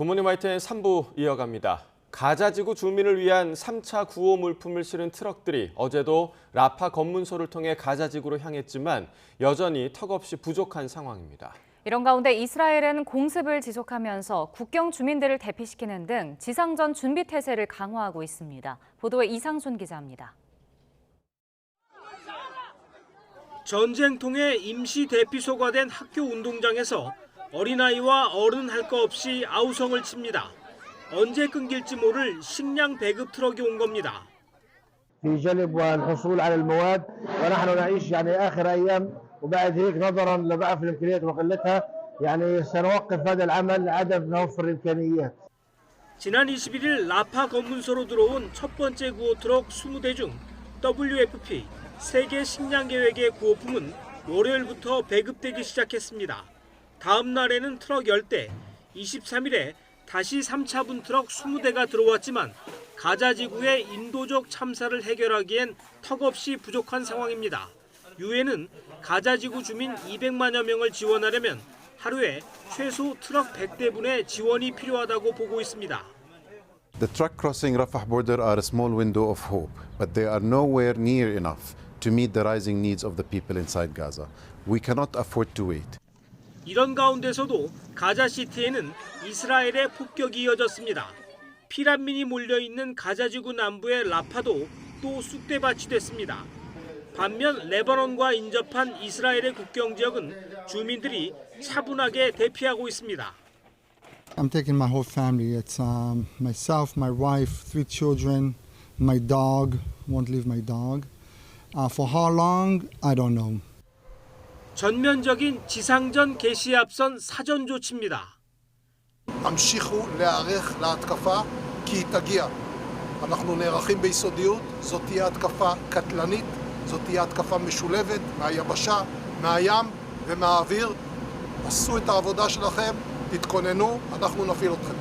굿모닝 YTN 3부 이어갑니다. 가자지구 주민을 위한 3차 구호 물품을 실은 트럭들이 어제도 라파 검문소를 통해 가자지구로 향했지만 여전히 턱없이 부족한 상황입니다. 이런 가운데 이스라엘은 공습을 지속하면서 국경 주민들을 대피시키는 등 지상전 준비 태세를 강화하고 있습니다. 보도에 이상순 기자입니다. 전쟁통에 임시 대피소가 된 학교 운동장에서 어린아이와 어른 할 거 없이 아우성을 칩니다. 언제 끊길지 모를 식량 배급 트럭이 온 겁니다. في جلب والحصول على المواد ونحن نعيش آخر أيام وبعد هيك نظرا لضعف الإمكانيات وقلتها سنوقف هذا العمل لعدم توفر الإمكانيات. 지난 21일 라파 검문소로 들어온 첫 번째 구호 트럭 20대 중 WFP 세계 식량 계획의 구호품은 월요일부터 배급되기 시작했습니다. 다음 날에는 트럭 10대, 23일에 다시 3차분 트럭 20대가 들어왔지만 가자 지구의 인도적 참사를 해결하기엔 턱없이 부족한 상황입니다. 유엔은 가자 지구 주민 200만여 명을 지원하려면 하루에 최소 트럭 100대분의 지원이 필요하다고 보고 있습니다. The truck crossing Rafah border are a small window of hope, but they are nowhere near enough to meet the rising needs of the people inside Gaza. We cannot afford to wait. 이런 가운데서도 가자시티에는 이스라엘의 폭격이 이어졌습니다. 피난민이 몰려있는 가자지구 남부의 라파도 또 쑥대밭이 됐습니다. 반면 레바논과 인접한 이스라엘의 국경 지역은 주민들이 차분하게 대피하고 있습니다. I'm taking my whole family. It's myself, my wife, 3 children, my dog. Won't leave my dog. For how long? I don't know. 전면적인 지상전 개시에 앞선 사전 조치입니다. המשיכו להיערך להתקפה כי היא תגיע. אנחנו נערכים ביסודיות, זאת תהיה התקפה קטלנית, זאת תהיה התקפה משולבת מהיבשה, מהים ומהאוויר. עשו את העבודה שלכם, תתכוננו, אנחנו נפעיל אתכם.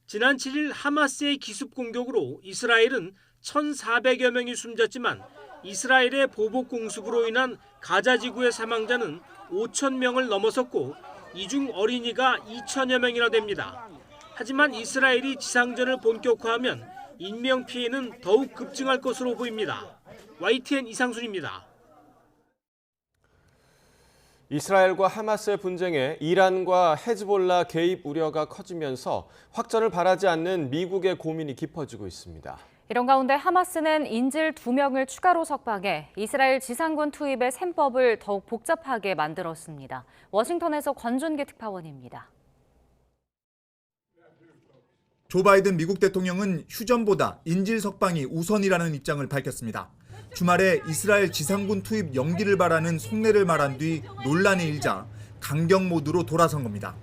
지난 7일 하마스의 기습 공격으로 이스라엘은 1,400여 명이 숨졌지만 이스라엘의 보복 공습으로 인한 가자 지구의 사망자는 5,000명을 넘어섰고 이 중 어린이가 2,000여 명이나 됩니다. 하지만 이스라엘이 지상전을 본격화하면 인명 피해는 더욱 급증할 것으로 보입니다. YTN 이상순입니다. 이스라엘과 하마스의 분쟁에 이란과 헤즈볼라 개입 우려가 커지면서 확전을 바라지 않는 미국의 고민이 깊어지고 있습니다. 이런 가운데 하마스는 인질 2명을 추가로 석방해 이스라엘 지상군 투입의 셈법을 더욱 복잡하게 만들었습니다. 워싱턴에서 권준기 특파원입니다. 조 바이든 미국 대통령은 휴전보다 인질 석방이 우선이라는 입장을 밝혔습니다. 주말에 이스라엘 지상군 투입 연기를 바라는 속내를 말한 뒤 논란이 일자 강경 모드로 돌아선 겁니다.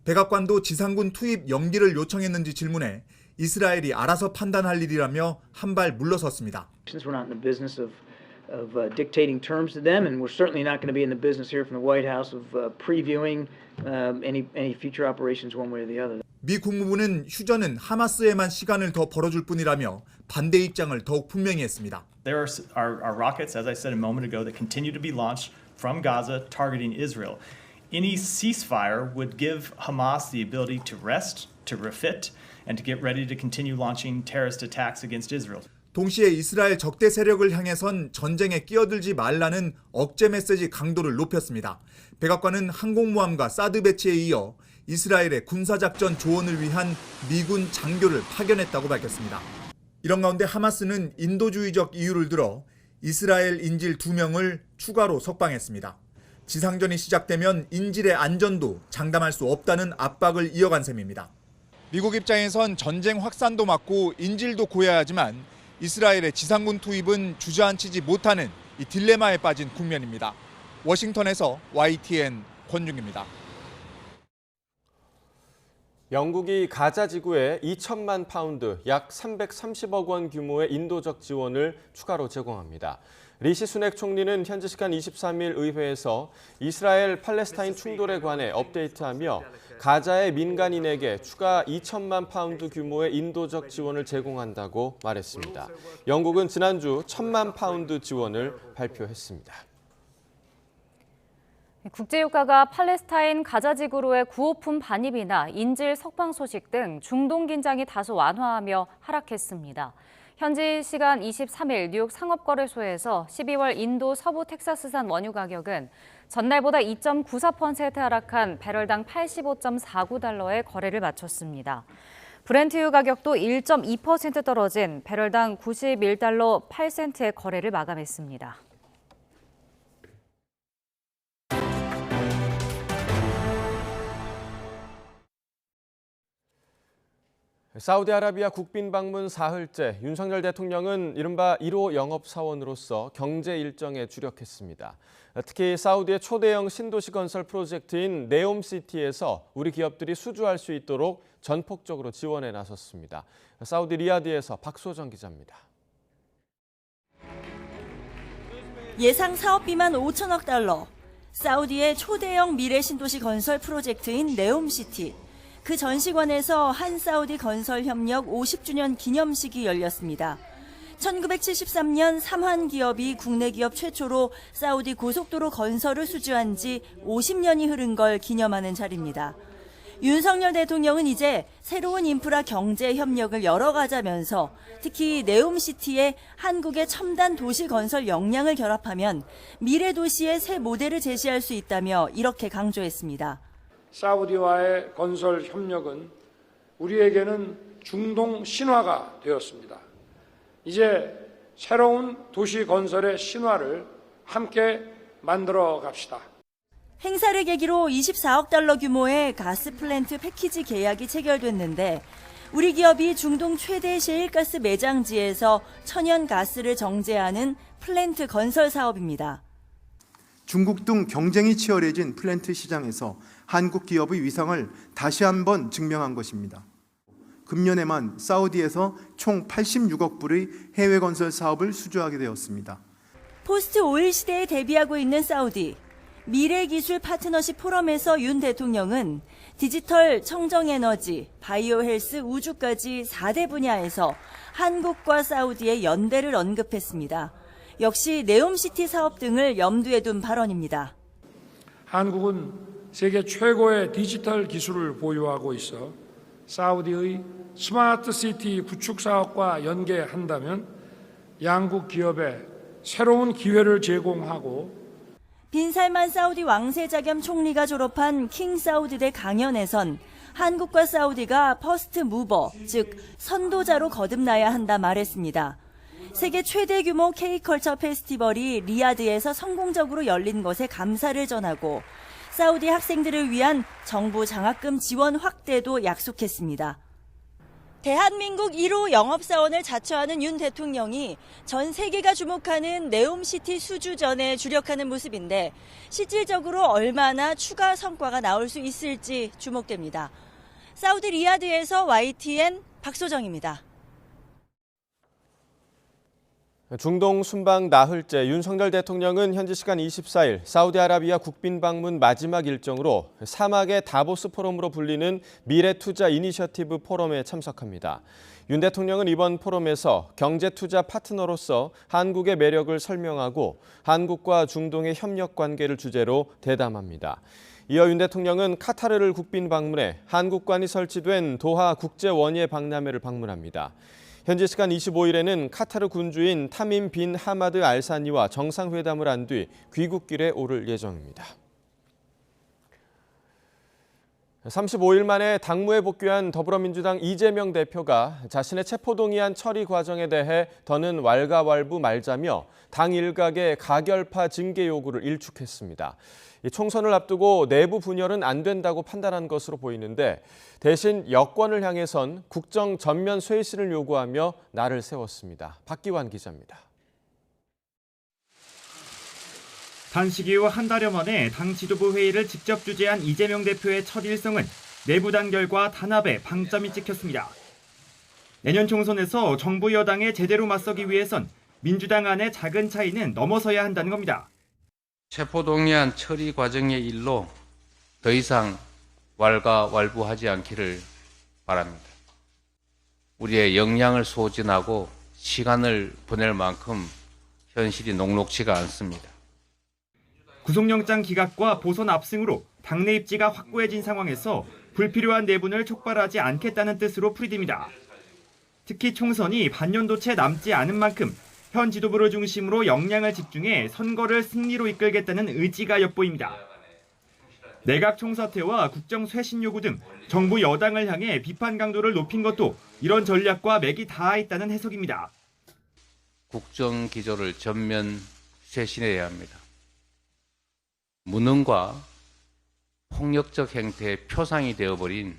백악관도 지상군 투입 연기를 요청했는지 질문해 이스라엘이 알아서 판단할 일이라며 한 발 물러섰습니다. of dictating terms to them, and we're certainly not going to be in the business here from the White House of previewing any future operations one way or the other. 미 국무부는 휴전은 하마스에만 시간을 더 벌어줄 뿐이라며 반대 입장을 더욱 분명히 했습니다. There are rockets, as I said a moment ago, that continue to be launched from Gaza targeting Israel. Any ceasefire would give Hamas the ability to rest, to refit, and to get ready to continue launching terrorist attacks against Israel. 동시에 이스라엘 적대 세력을 향해선 전쟁에 끼어들지 말라는 억제 메시지 강도를 높였습니다. 백악관은 항공모함과 사드 배치에 이어 이스라엘의 군사작전 조언을 위한 미군 장교를 파견했다고 밝혔습니다. 이런 가운데 하마스는 인도주의적 이유를 들어 이스라엘 인질 2명을 추가로 석방했습니다. 지상전이 시작되면 인질의 안전도 장담할 수 없다는 압박을 이어간 셈입니다. 미국 입장에선 전쟁 확산도 막고 인질도 구해야 하지만 이스라엘의 지상군 투입은 주저앉히지 못하는 이 딜레마에 빠진 국면입니다. 워싱턴에서 YTN 권중입니다. 영국이 가자 지구에 2천만 파운드, 약 330억 원 규모의 인도적 지원을 추가로 제공합니다. 리시 수넥 총리는 현지 시간 23일 의회에서 이스라엘 팔레스타인 충돌에 관해 업데이트하며 가자의 민간인에게 추가 2천만 파운드 규모의 인도적 지원을 제공한다고 말했습니다. 영국은 지난주 1,000만 파운드 지원을 발표했습니다. 국제유가가 팔레스타인 가자 지구로의 구호품 반입이나 인질 석방 소식 등 중동 긴장이 다소 완화하며 하락했습니다. 현지 시간 23일 뉴욕 상업거래소에서 12월 인도 서부 텍사스산 원유 가격은 전날보다 2.94% 하락한 배럴당 85.49달러에 거래를 마쳤습니다. 브렌트유 가격도 1.2% 떨어진 배럴당 91달러 8센트의 거래를 마감했습니다. 사우디아라비아 국빈 방문 사흘째, 윤석열 대통령은 이른바 1호 영업사원으로서 경제 일정에 주력했습니다. 특히 사우디의 초대형 신도시 건설 프로젝트인 네옴시티에서 우리 기업들이 수주할 수 있도록 전폭적으로 지원에 나섰습니다. 사우디 리야드에서 박소정 기자입니다. 예상 사업비만 5천억 달러, 사우디의 초대형 미래 신도시 건설 프로젝트인 네옴시티. 그 전시관에서 한 사우디 건설 협력 50주년 기념식이 열렸습니다. 1973년 삼한 기업이 국내 기업 최초로 사우디 고속도로 건설을 수주한 지 50년이 흐른 걸 기념하는 자리입니다. 윤석열 대통령은 이제 새로운 인프라 경제 협력을 열어가자면서 특히 네옴시티에 한국의 첨단 도시 건설 역량을 결합하면 미래 도시의 새 모델을 제시할 수 있다며 이렇게 강조했습니다. 사우디와의 건설 협력은 우리에게는 중동 신화가 되었습니다. 이제 새로운 도시 건설의 신화를 함께 만들어 갑시다. 행사를 계기로 24억 달러 규모의 가스 플랜트 패키지 계약이 체결됐는데 우리 기업이 중동 최대 셰일가스 매장지에서 천연 가스를 정제하는 플랜트 건설 사업입니다. 중국 등 경쟁이 치열해진 플랜트 시장에서 한국 기업의 위상을 다시 한번 증명한 것입니다. 금년에만 사우디에서 총 86억 불의 해외 건설 사업을 수주하게 되었습니다. 포스트 오일 시대에 대비하고 있는 사우디. 미래기술 파트너십 포럼에서 윤 대통령은 디지털, 청정에너지, 바이오 헬스, 우주까지 4대 분야에서 한국과 사우디의 연대를 언급했습니다. 역시 네옴시티 사업 등을 염두에 둔 발언입니다. 한국은 세계 최고의 디지털 기술을 보유하고 있어 사우디의 스마트 시티 구축 사업과 연계한다면 양국 기업에 새로운 기회를 제공하고 빈살만 사우디 왕세자 겸 총리가 졸업한 킹 사우디대 강연에선 한국과 사우디가 퍼스트 무버, 즉 선도자로 거듭나야 한다 말했습니다. 세계 최대 규모 K컬처 페스티벌이 리야드에서 성공적으로 열린 것에 감사를 전하고 사우디 학생들을 위한 정부 장학금 지원 확대도 약속했습니다. 대한민국 1호 영업사원을 자처하는 윤 대통령이 전 세계가 주목하는 네옴시티 수주전에 주력하는 모습인데 실질적으로 얼마나 추가 성과가 나올 수 있을지 주목됩니다. 사우디 리야드에서 YTN 박소정입니다. 중동 순방 나흘째 윤석열 대통령은 현지 시간 24일 사우디아라비아 국빈 방문 마지막 일정으로 사막의 다보스 포럼으로 불리는 미래투자 이니셔티브 포럼에 참석합니다. 윤 대통령은 이번 포럼에서 경제투자 파트너로서 한국의 매력을 설명하고 한국과 중동의 협력 관계를 주제로 대담합니다. 이어 윤 대통령은 카타르를 국빈 방문해 한국관이 설치된 도하 국제원예 박람회를 방문합니다. 현지 시간 25일에는 카타르 군주인 타민 빈 하마드 알사니와 정상회담을 한 뒤 귀국길에 오를 예정입니다. 35일 만에 당무에 복귀한 더불어민주당 이재명 대표가 자신의 체포동의안 처리 과정에 대해 더는 왈가왈부 말자며 당 일각의 가결파 징계 요구를 일축했습니다. 총선을 앞두고 내부 분열은 안 된다고 판단한 것으로 보이는데 대신 여권을 향해선 국정 전면 쇄신을 요구하며 날을 세웠습니다. 박기환 기자입니다. 단식 이후 한 달여 만에 당 지도부 회의를 직접 주재한 이재명 대표의 첫 일성은 내부 단결과 단합에 방점이 찍혔습니다. 내년 총선에서 정부 여당에 제대로 맞서기 위해선 민주당 안의 작은 차이는 넘어서야 한다는 겁니다. 체포동의안 처리 과정의 일로 더 이상 왈가왈부하지 않기를 바랍니다. 우리의 역량을 소진하고 시간을 보낼 만큼 현실이 녹록지가 않습니다. 구속영장 기각과 보선 압승으로 당내 입지가 확고해진 상황에서 불필요한 내분을 촉발하지 않겠다는 뜻으로 풀이됩니다. 특히 총선이 반년도 채 남지 않은 만큼 현 지도부를 중심으로 역량을 집중해 선거를 승리로 이끌겠다는 의지가 엿보입니다. 내각 총사퇴와 국정 쇄신 요구 등 정부 여당을 향해 비판 강도를 높인 것도 이런 전략과 맥이 닿아 있다는 해석입니다. 국정 기조를 전면 쇄신해야 합니다. 무능과 폭력적 행태의 표상이 되어버린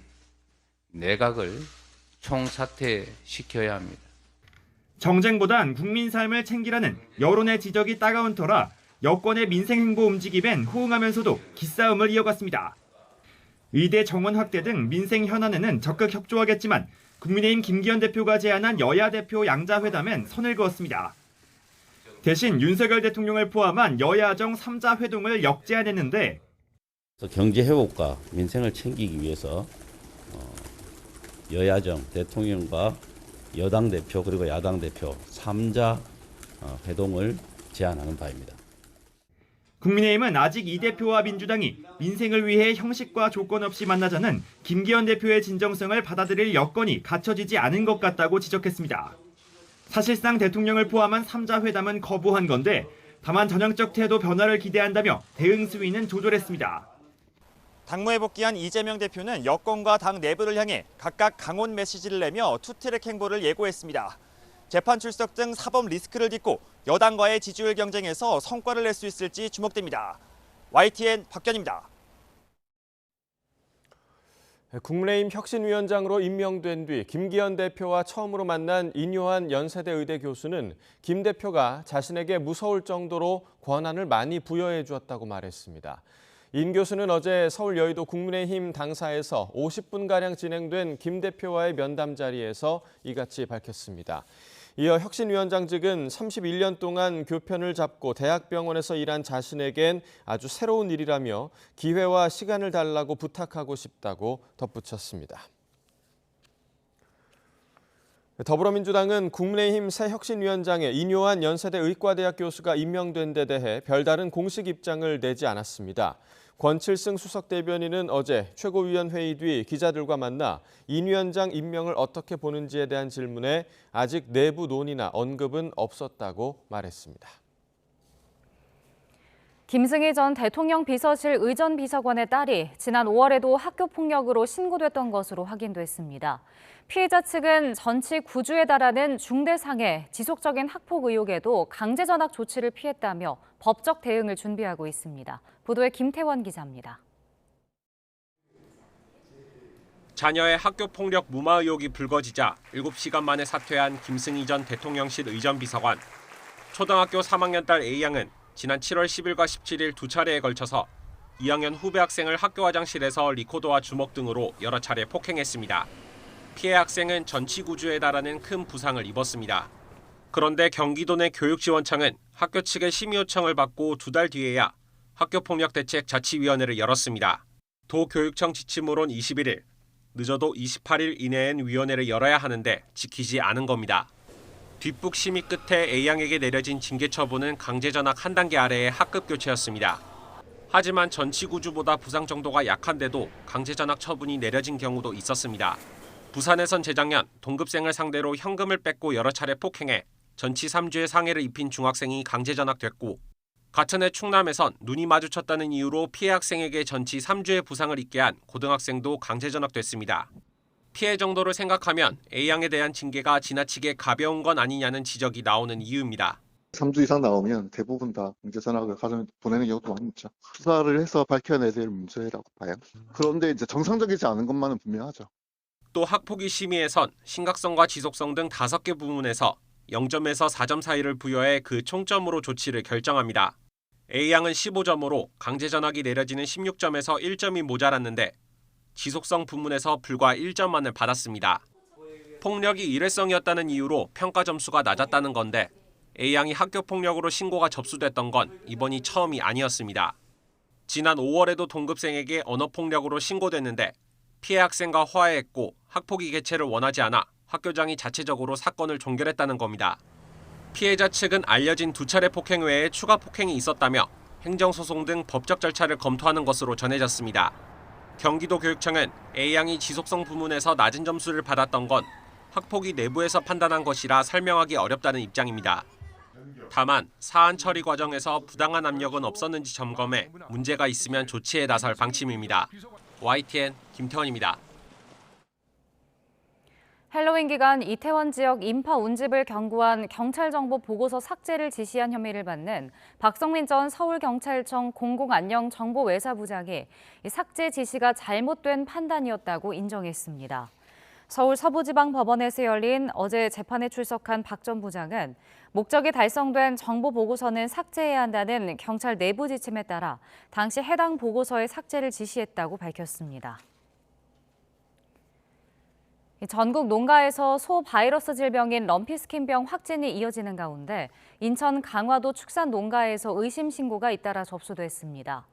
내각을 총사퇴시켜야 합니다. 정쟁보단 국민 삶을 챙기라는 여론의 지적이 따가운 터라 여권의 민생행보 움직임엔 호응하면서도 기싸움을 이어갔습니다. 의대 정원 확대 등 민생 현안에는 적극 협조하겠지만 국민의힘 김기현 대표가 제안한 여야 대표 양자회담엔 선을 그었습니다. 대신 윤석열 대통령을 포함한 여야정 3자 회동을 역제안했는데 경제 회복과 민생을 챙기기 위해서 여야정 대통령과 여당 대표 그리고 야당 대표 3자 회동을 제안하는 바입니다. 국민의힘은 아직 이 대표와 민주당이 민생을 위해 형식과 조건 없이 만나자는 김기현 대표의 진정성을 받아들일 여건이 갖춰지지 않은 것 같다고 지적했습니다. 사실상 대통령을 포함한 3자 회담은 거부한 건데 다만 전형적 태도 변화를 기대한다며 대응 수위는 조절했습니다. 당무에 복귀한 이재명 대표는 여권과 당 내부를 향해 각각 강원 메시지를 내며 투트랙 행보를 예고했습니다. 재판 출석 등 사법 리스크를 딛고 여당과의 지지율 경쟁에서 성과를 낼 수 있을지 주목됩니다. YTN 박견입니다. 국민의힘 혁신위원장으로 임명된 뒤 김기현 대표와 처음으로 만난 인요한 연세대 의대 교수는 김 대표가 자신에게 무서울 정도로 권한을 많이 부여해 주었다고 말했습니다. 인 교수는 어제 서울 여의도 국민의힘 당사에서 50분가량 진행된 김 대표와의 면담 자리에서 이같이 밝혔습니다. 이어 혁신위원장직은 31년 동안 교편을 잡고 대학병원에서 일한 자신에겐 아주 새로운 일이라며 기회와 시간을 달라고 부탁하고 싶다고 덧붙였습니다. 더불어민주당은 국민의힘 새 혁신위원장에 인요한 연세대 의과대학 교수가 임명된 데 대해 별다른 공식 입장을 내지 않았습니다. 권칠승 수석대변인은 어제 최고위원회의 뒤 기자들과 만나 인 위원장 임명을 어떻게 보는지에 대한 질문에 아직 내부 논의나 언급은 없었다고 말했습니다. 김승희 전 대통령 비서실 의전비서관의 딸이 지난 5월에도 학교폭력으로 신고됐던 것으로 확인됐습니다. 피해자 측은 전치 9주에 달하는 중대상해, 지속적인 학폭 의혹에도 강제전학 조치를 피했다며 법적 대응을 준비하고 있습니다. 보도에 김태원 기자입니다. 자녀의 학교폭력 무마 의혹이 불거지자 7시간 만에 사퇴한 김승희 전 대통령실 의전비서관. 초등학교 3학년 딸 A양은 지난 7월 10일과 17일 두 차례에 걸쳐서 2학년 후배 학생을 학교 화장실에서 리코더와 주먹 등으로 여러 차례 폭행했습니다. 피해 학생은 전치 9주에 달하는 큰 부상을 입었습니다. 그런데 경기도 내 교육지원청은 학교 측의 심의 요청을 받고 2달 뒤에야 학교폭력대책자치위원회를 열었습니다. 도교육청 지침으론 21일, 늦어도 28일 이내엔 위원회를 열어야 하는데 지키지 않은 겁니다. 뒷북 심의 끝에 A양에게 내려진 징계 처분은 강제전학 한 단계 아래의 학급 교체였습니다. 하지만 전치 9주보다 부상 정도가 약한데도 강제전학 처분이 내려진 경우도 있었습니다. 부산에선 재작년 동급생을 상대로 현금을 뺏고 여러 차례 폭행해 전치 3주의 상해를 입힌 중학생이 강제전학됐고, 같은 해 충남에선 눈이 마주쳤다는 이유로 피해 학생에게 전치 3주의 부상을 입게 한 고등학생도 강제전학됐습니다. 피해 정도를 생각하면 A양에 대한 징계가 지나치게 가벼운 건 아니냐는 지적이 나오는 이유입니다. 3주 이상 나오면 대부분 다 강제전학을 가정 보내는 경우도 많이 있죠. 수사를 해서 밝혀내야 될 문제라고 봐요. 그런데 이제 정상적이지 않은 것만은 분명하죠. 또 학폭위 심의에선 심각성과 지속성 등 5개 부문에서 0점에서 4점 사이를 부여해 그 총점으로 조치를 결정합니다. A양은 15점으로 강제전학이 내려지는 16점에서 1점이 모자랐는데 지속성 부문에서 불과 1점만을 받았습니다. 폭력이 일회성이었다는 이유로 평가 점수가 낮았다는 건데 A양이 학교폭력으로 신고가 접수됐던 건 이번이 처음이 아니었습니다. 지난 5월에도 동급생에게 언어폭력으로 신고됐는데 피해 학생과 화해했고 학폭위 개최를 원하지 않아 학교장이 자체적으로 사건을 종결했다는 겁니다. 피해자 측은 알려진 2차례 폭행 외에 추가 폭행이 있었다며 행정소송 등 법적 절차를 검토하는 것으로 전해졌습니다. 경기도 교육청은 A양이 지속성 부문에서 낮은 점수를 받았던 건 학폭위 내부에서 판단한 것이라 설명하기 어렵다는 입장입니다. 다만 사안 처리 과정에서 부당한 압력은 없었는지 점검해 문제가 있으면 조치에 나설 방침입니다. YTN 김태원입니다. 헬로윈 기간 이태원 지역 인파 운집을 경고한 경찰 정보 보고서 삭제를 지시한 혐의를 받는 박성민 전 서울경찰청 공공안녕정보외사부장이 삭제 지시가 잘못된 판단이었다고 인정했습니다. 서울 서부지방법원에서 열린 어제 재판에 출석한 박 전 부장은 목적이 달성된 정보 보고서는 삭제해야 한다는 경찰 내부 지침에 따라 당시 해당 보고서의 삭제를 지시했다고 밝혔습니다. 전국 농가에서 소 바이러스 질병인 럼피스킨병 확진이 이어지는 가운데 인천 강화도 축산 농가에서 의심 신고가 잇따라 접수됐습니다.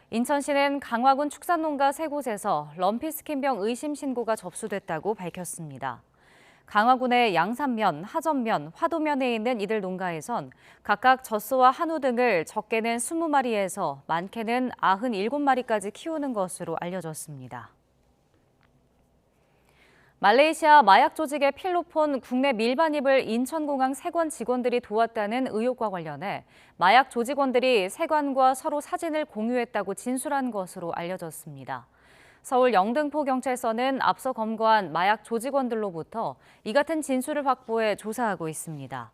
인천시는 강화군 축산농가 3곳에서 럼피스킨병 의심 신고가 접수됐다고 밝혔습니다. 강화군의 양산면, 하전면, 화도면에 있는 이들 농가에선 각각 젖소와 한우 등을 적게는 20마리에서 많게는 97마리까지 키우는 것으로 알려졌습니다. 말레이시아 마약 조직의 필로폰 국내 밀반입을 인천공항 세관 직원들이 도왔다는 의혹과 관련해 마약 조직원들이 세관과 서로 사진을 공유했다고 진술한 것으로 알려졌습니다. 서울 영등포경찰서는 앞서 검거한 마약 조직원들로부터 이 같은 진술을 확보해 조사하고 있습니다.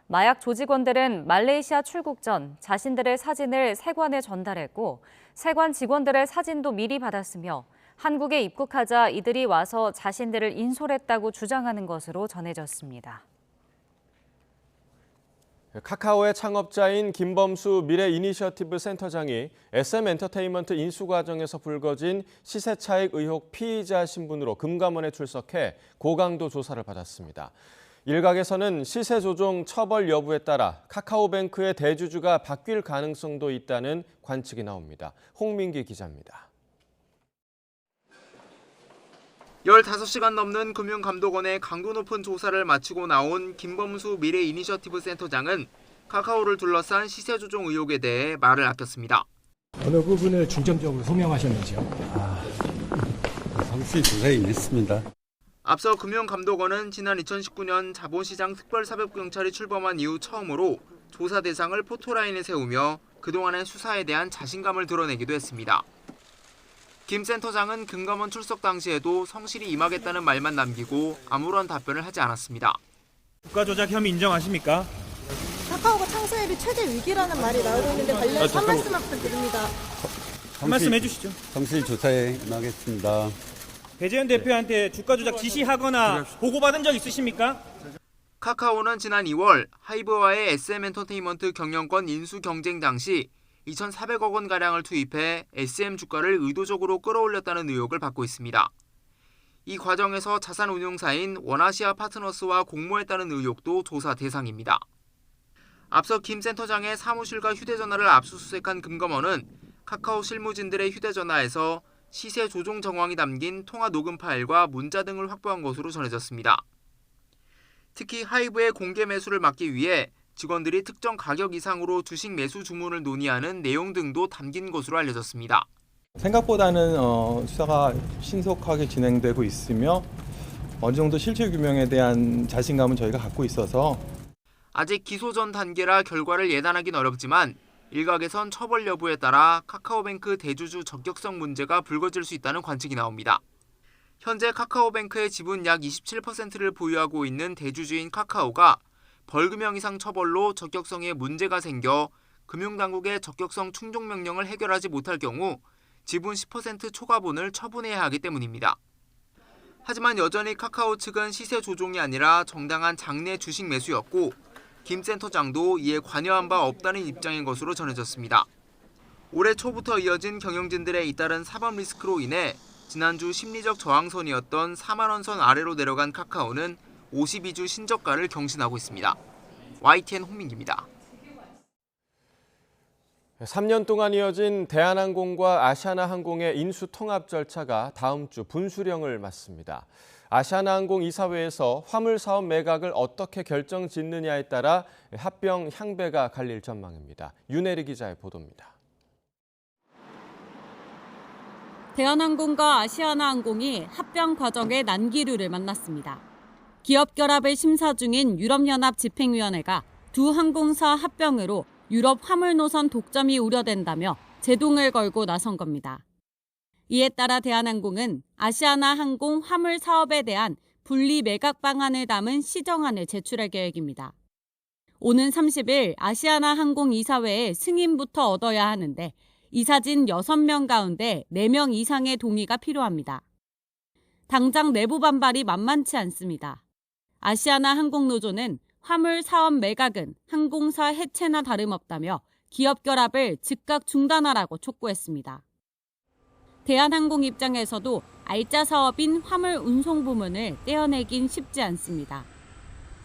마약 조직원들은 말레이시아 출국 전 자신들의 사진을 세관에 전달했고 세관 직원들의 사진도 미리 받았으며 한국에 입국하자 이들이 와서 자신들을 인솔했다고 주장하는 것으로 전해졌습니다. 카카오의 창업자인 김범수 미래이니셔티브 센터장이 SM엔터테인먼트 인수 과정에서 불거진 시세 차익 의혹 피의자 신분으로 금감원에 출석해 고강도 조사를 받았습니다. 일각에서는 시세 조종 처벌 여부에 따라 카카오뱅크의 대주주가 바뀔 가능성도 있다는 관측이 나옵니다. 홍민기 기자입니다. 15시간 넘는 금융감독원의 강도 높은 조사를 마치고 나온 김범수 미래이니셔티브 센터장은 카카오를 둘러싼 시세 조종 의혹에 대해 말을 아꼈습니다. 어느 부분을 중점적으로 소명하셨는지요? 성실 조사에 임했습니다. 앞서 금융감독원은 지난 2019년 자본시장 특별사법경찰이 출범한 이후 처음으로 조사 대상을 포토라인에 세우며 그동안의 수사에 대한 자신감을 드러내기도 했습니다. 김 센터장은 금감원 출석 당시에도 성실히 임하겠다는 말만 남기고 아무런 답변을 하지 않았습니다. 국가조작 혐의 인정하십니까? 카카오가 창사일이 최대 위기라는 말이 나오고 있는데 관련해서 한 말씀 부탁드립니다. 한 말씀 해주시죠. 성실 조사에 임하겠습니다. 배재현 대표한테 주가조작 지시하거나 보고받은 적 있으십니까? 카카오는 지난 2월 하이브와의 SM엔터테인먼트 경영권 인수 경쟁 당시 2,400억 원가량을 투입해 SM 주가를 의도적으로 끌어올렸다는 의혹을 받고 있습니다. 이 과정에서 자산운용사인 원아시아 파트너스와 공모했다는 의혹도 조사 대상입니다. 앞서 김 센터장의 사무실과 휴대전화를 압수수색한 금감원은 카카오 실무진들의 휴대전화에서 시세 조종 정황이 담긴 통화 녹음 파일과 문자 등을 확보한 것으로 전해졌습니다. 특히 하이브의 공개 매수를 막기 위해 직원들이 특정 가격 이상으로 주식 매수 주문을 논의하는 내용 등도 담긴 것으로 알려졌습니다. 생각보다는 수사가 신속하게 진행되고 있으며 어느 정도 실체 규명에 대한 자신감은 저희가 갖고 있어서 아직 기소 전 단계라 결과를 예단하긴 어렵지만 일각에선 처벌 여부에 따라 카카오뱅크 대주주 적격성 문제가 불거질 수 있다는 관측이 나옵니다. 현재 카카오뱅크의 지분 약 27%를 보유하고 있는 대주주인 카카오가 벌금형 이상 처벌로 적격성에 문제가 생겨 금융당국의 적격성 충족 명령을 해결하지 못할 경우 지분 10% 초과분을 처분해야 하기 때문입니다. 하지만 여전히 카카오 측은 시세 조종이 아니라 정당한 장내 주식 매수였고 김 센터장도 이에 관여한 바 없다는 입장인 것으로 전해졌습니다. 올해 초부터 이어진 경영진들의 잇따른 사법 리스크로 인해 지난주 심리적 저항선이었던 4만 원 선 아래로 내려간 카카오는 52주 신저가를 경신하고 있습니다. YTN 홍민기입니다. 3년 동안 이어진 대한항공과 아시아나항공의 인수 통합 절차가 다음 주 분수령을 맞습니다. 아시아나항공 이사회에서 화물 사업 매각을 어떻게 결정짓느냐에 따라 합병 향배가 갈릴 전망입니다. 윤혜리 기자의 보도입니다. 대한항공과 아시아나항공이 합병 과정의 난기류를 만났습니다. 기업 결합을 심사 중인 유럽연합 집행위원회가 두 항공사 합병으로 유럽 화물 노선 독점이 우려된다며 제동을 걸고 나선 겁니다. 이에 따라 대한항공은 아시아나항공 화물 사업에 대한 분리 매각 방안을 담은 시정안을 제출할 계획입니다. 오는 30일 아시아나항공 이사회의 승인부터 얻어야 하는데 이사진 6명 가운데 4명 이상의 동의가 필요합니다. 당장 내부 반발이 만만치 않습니다. 아시아나항공노조는 화물 사업 매각은 항공사 해체나 다름없다며 기업 결합을 즉각 중단하라고 촉구했습니다. 대한항공 입장에서도 알짜 사업인 화물 운송 부문을 떼어내긴 쉽지 않습니다.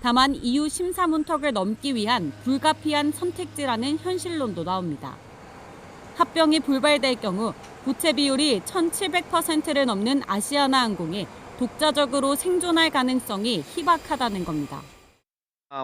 다만 EU 심사 문턱을 넘기 위한 불가피한 선택지라는 현실론도 나옵니다. 합병이 불발될 경우 부채 비율이 1,700%를 넘는 아시아나항공이 독자적으로 생존할 가능성이 희박하다는 겁니다.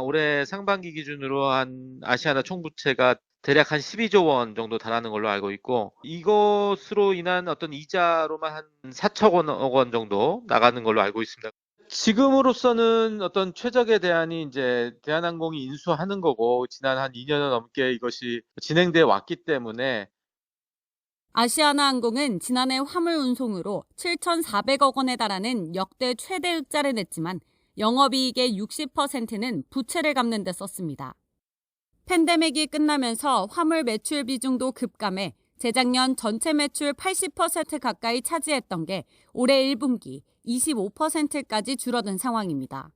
올해 상반기 기준으로 한 아시아나 총부채가 대략 한 12조 원 정도 달하는 걸로 알고 있고, 이것으로 인한 어떤 이자로만 한 4천억 원 정도 나가는 걸로 알고 있습니다. 지금으로서는 어떤 최적의 대안이 이제 대한항공이 인수하는 거고, 지난 한 2년여 넘게 이것이 진행돼 왔기 때문에. 아시아나항공은 지난해 화물 운송으로 7,400억 원에 달하는 역대 최대 흑자를 냈지만 영업이익의 60%는 부채를 갚는 데 썼습니다. 팬데믹이 끝나면서 화물 매출 비중도 급감해 재작년 전체 매출 80% 가까이 차지했던 게 올해 1분기 25%까지 줄어든 상황입니다.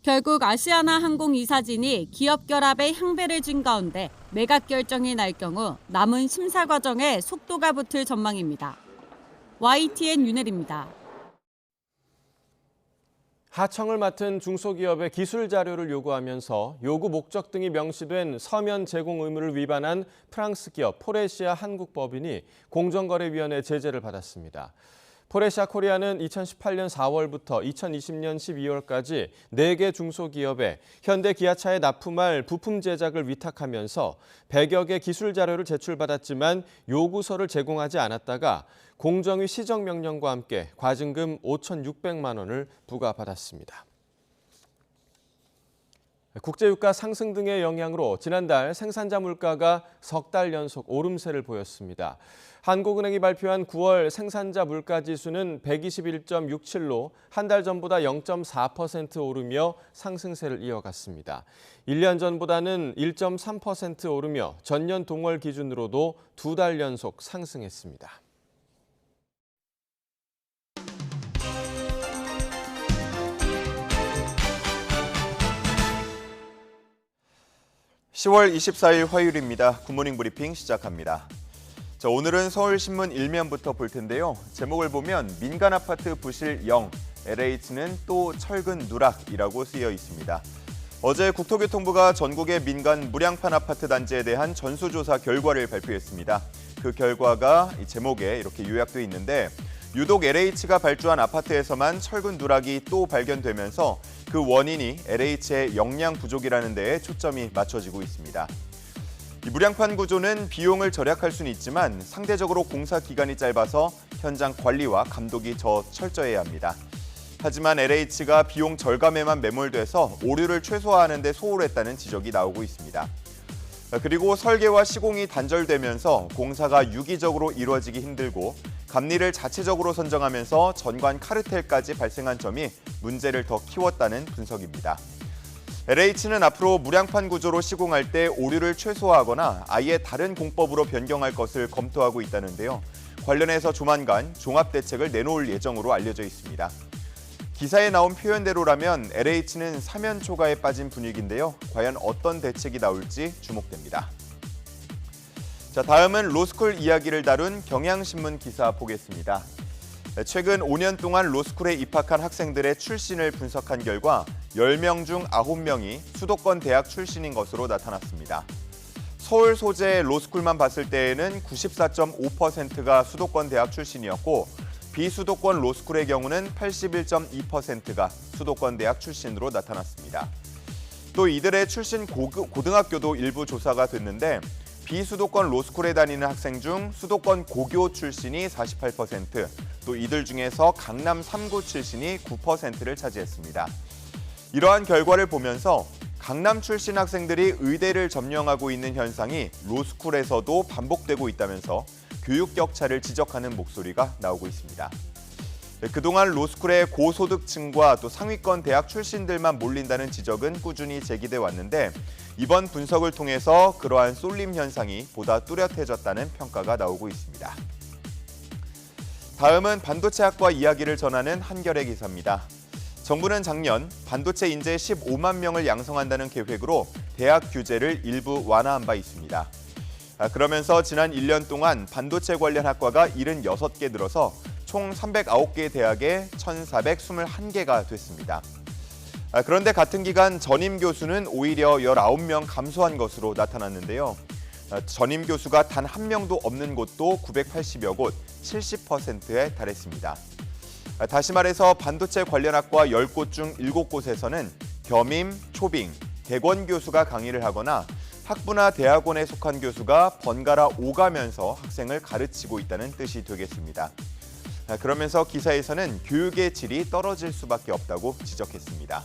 결국 아시아나항공 이사진이 기업 결합에 향배를 준 가운데 매각 결정이 날 경우 남은 심사 과정에 속도가 붙을 전망입니다. YTN 윤혜리입니다. 하청을 맡은 중소기업의 기술 자료를 요구하면서 요구 목적 등이 명시된 서면 제공 의무를 위반한 프랑스 기업 포레시아 한국 법인이 공정거래위원회 제재를 받았습니다. 포레시아 코리아는 2018년 4월부터 2020년 12월까지 4개 중소기업에 현대 기아차에 납품할 부품 제작을 위탁하면서 100여 개 기술 자료를 제출받았지만 요구서를 제공하지 않았다가 공정위 시정명령과 함께 과징금 5,600만 원을 부과받았습니다. 국제유가 상승 등의 영향으로 지난달 생산자 물가가 석 달 연속 오름세를 보였습니다. 한국은행이 발표한 9월 생산자 물가지수는 121.67로 한 달 전보다 0.4% 오르며 상승세를 이어갔습니다. 1년 전보다는 1.3% 오르며 전년 동월 기준으로도 2달 연속 상승했습니다. (10월 24일) 화요일입니다. 굿모닝 브리핑 시작합니다. 자, 오늘은 서울신문 일면부터 볼 텐데요. 제목을 보면 민간 아파트 부실 0, LH는 또 철근 누락이라고 쓰여 있습니다. 어제 국토교통부가 전국의 민간 무량판 아파트 단지에 대한 전수조사 결과를 발표했습니다. 그 결과가 이 제목에 이렇게 요약돼 있는데 유독 LH가 발주한 아파트에서만 철근 누락이 또 발견되면서 그 원인이 LH의 역량 부족이라는 데에 초점이 맞춰지고 있습니다. 이 무량판 구조는 비용을 절약할 수는 있지만 상대적으로 공사 기간이 짧아서 현장 관리와 감독이 더 철저해야 합니다. 하지만 LH가 비용 절감에만 매몰돼서 오류를 최소화하는 데 소홀했다는 지적이 나오고 있습니다. 그리고 설계와 시공이 단절되면서 공사가 유기적으로 이루어지기 힘들고 감리를 자체적으로 선정하면서 전관 카르텔까지 발생한 점이 문제를 더 키웠다는 분석입니다. LH는 앞으로 무량판 구조로 시공할 때 오류를 최소화하거나 아예 다른 공법으로 변경할 것을 검토하고 있다는데요. 관련해서 조만간 종합대책을 내놓을 예정으로 알려져 있습니다. 기사에 나온 표현대로라면 LH는 사면 초과에 빠진 분위기인데요. 과연 어떤 대책이 나올지 주목됩니다. 자, 다음은 로스쿨 이야기를 다룬 경향신문 기사 보겠습니다. 최근 5년 동안 로스쿨에 입학한 학생들의 출신을 분석한 결과 10명 중 9명이 수도권 대학 출신인 것으로 나타났습니다. 서울 소재 로스쿨만 봤을 때에는 94.5%가 수도권 대학 출신이었고 비수도권 로스쿨의 경우는 81.2%가 수도권 대학 출신으로 나타났습니다. 또 이들의 출신 고등학교도 일부 조사가 됐는데 비수도권 로스쿨에 다니는 학생 중 수도권 고교 출신이 48%, 또 이들 중에서 강남 3구 출신이 9%를 차지했습니다. 이러한 결과를 보면서 강남 출신 학생들이 의대를 점령하고 있는 현상이 로스쿨에서도 반복되고 있다면서 교육 격차를 지적하는 목소리가 나오고 있습니다. 그동안 로스쿨의 고소득층과 또 상위권 대학 출신들만 몰린다는 지적은 꾸준히 제기돼 왔는데 이번 분석을 통해서 그러한 쏠림 현상이 보다 뚜렷해졌다는 평가가 나오고 있습니다. 다음은 반도체학과 이야기를 전하는 한겨레 기사입니다. 정부는 작년 반도체 인재 15만 명을 양성한다는 계획으로 대학 규제를 일부 완화한 바 있습니다. 그러면서 지난 1년 동안 반도체 관련 학과가 76개 늘어서 총 309개 대학에 1,421개가 됐습니다. 그런데 같은 기간 전임 교수는 오히려 19명 감소한 것으로 나타났는데요. 전임 교수가 단 한 명도 없는 곳도 980여 곳, 70%에 달했습니다. 다시 말해서 반도체 관련 학과 10곳 중 7곳에서는 겸임, 초빙, 객원 교수가 강의를 하거나 학부나 대학원에 속한 교수가 번갈아 오가면서 학생을 가르치고 있다는 뜻이 되겠습니다. 그러면서 기사에서는 교육의 질이 떨어질 수밖에 없다고 지적했습니다.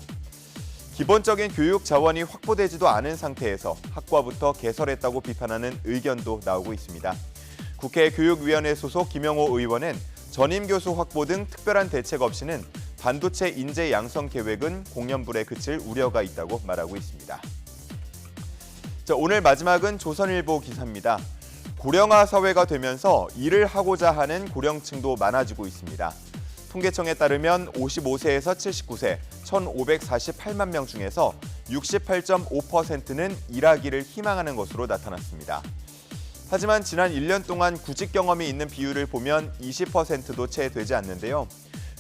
기본적인 교육 자원이 확보되지도 않은 상태에서 학과부터 개설했다고 비판하는 의견도 나오고 있습니다. 국회 교육위원회 소속 김영호 의원은 전임 교수 확보 등 특별한 대책 없이는 반도체 인재 양성 계획은 공연불에 그칠 우려가 있다고 말하고 있습니다. 자, 오늘 마지막은 조선일보 기사입니다. 고령화 사회가 되면서 일을 하고자 하는 고령층도 많아지고 있습니다. 통계청에 따르면 55세에서 79세 1,548만 명 중에서 68.5%는 일하기를 희망하는 것으로 나타났습니다. 하지만 지난 1년 동안 구직 경험이 있는 비율을 보면 20%도 채 되지 않는데요.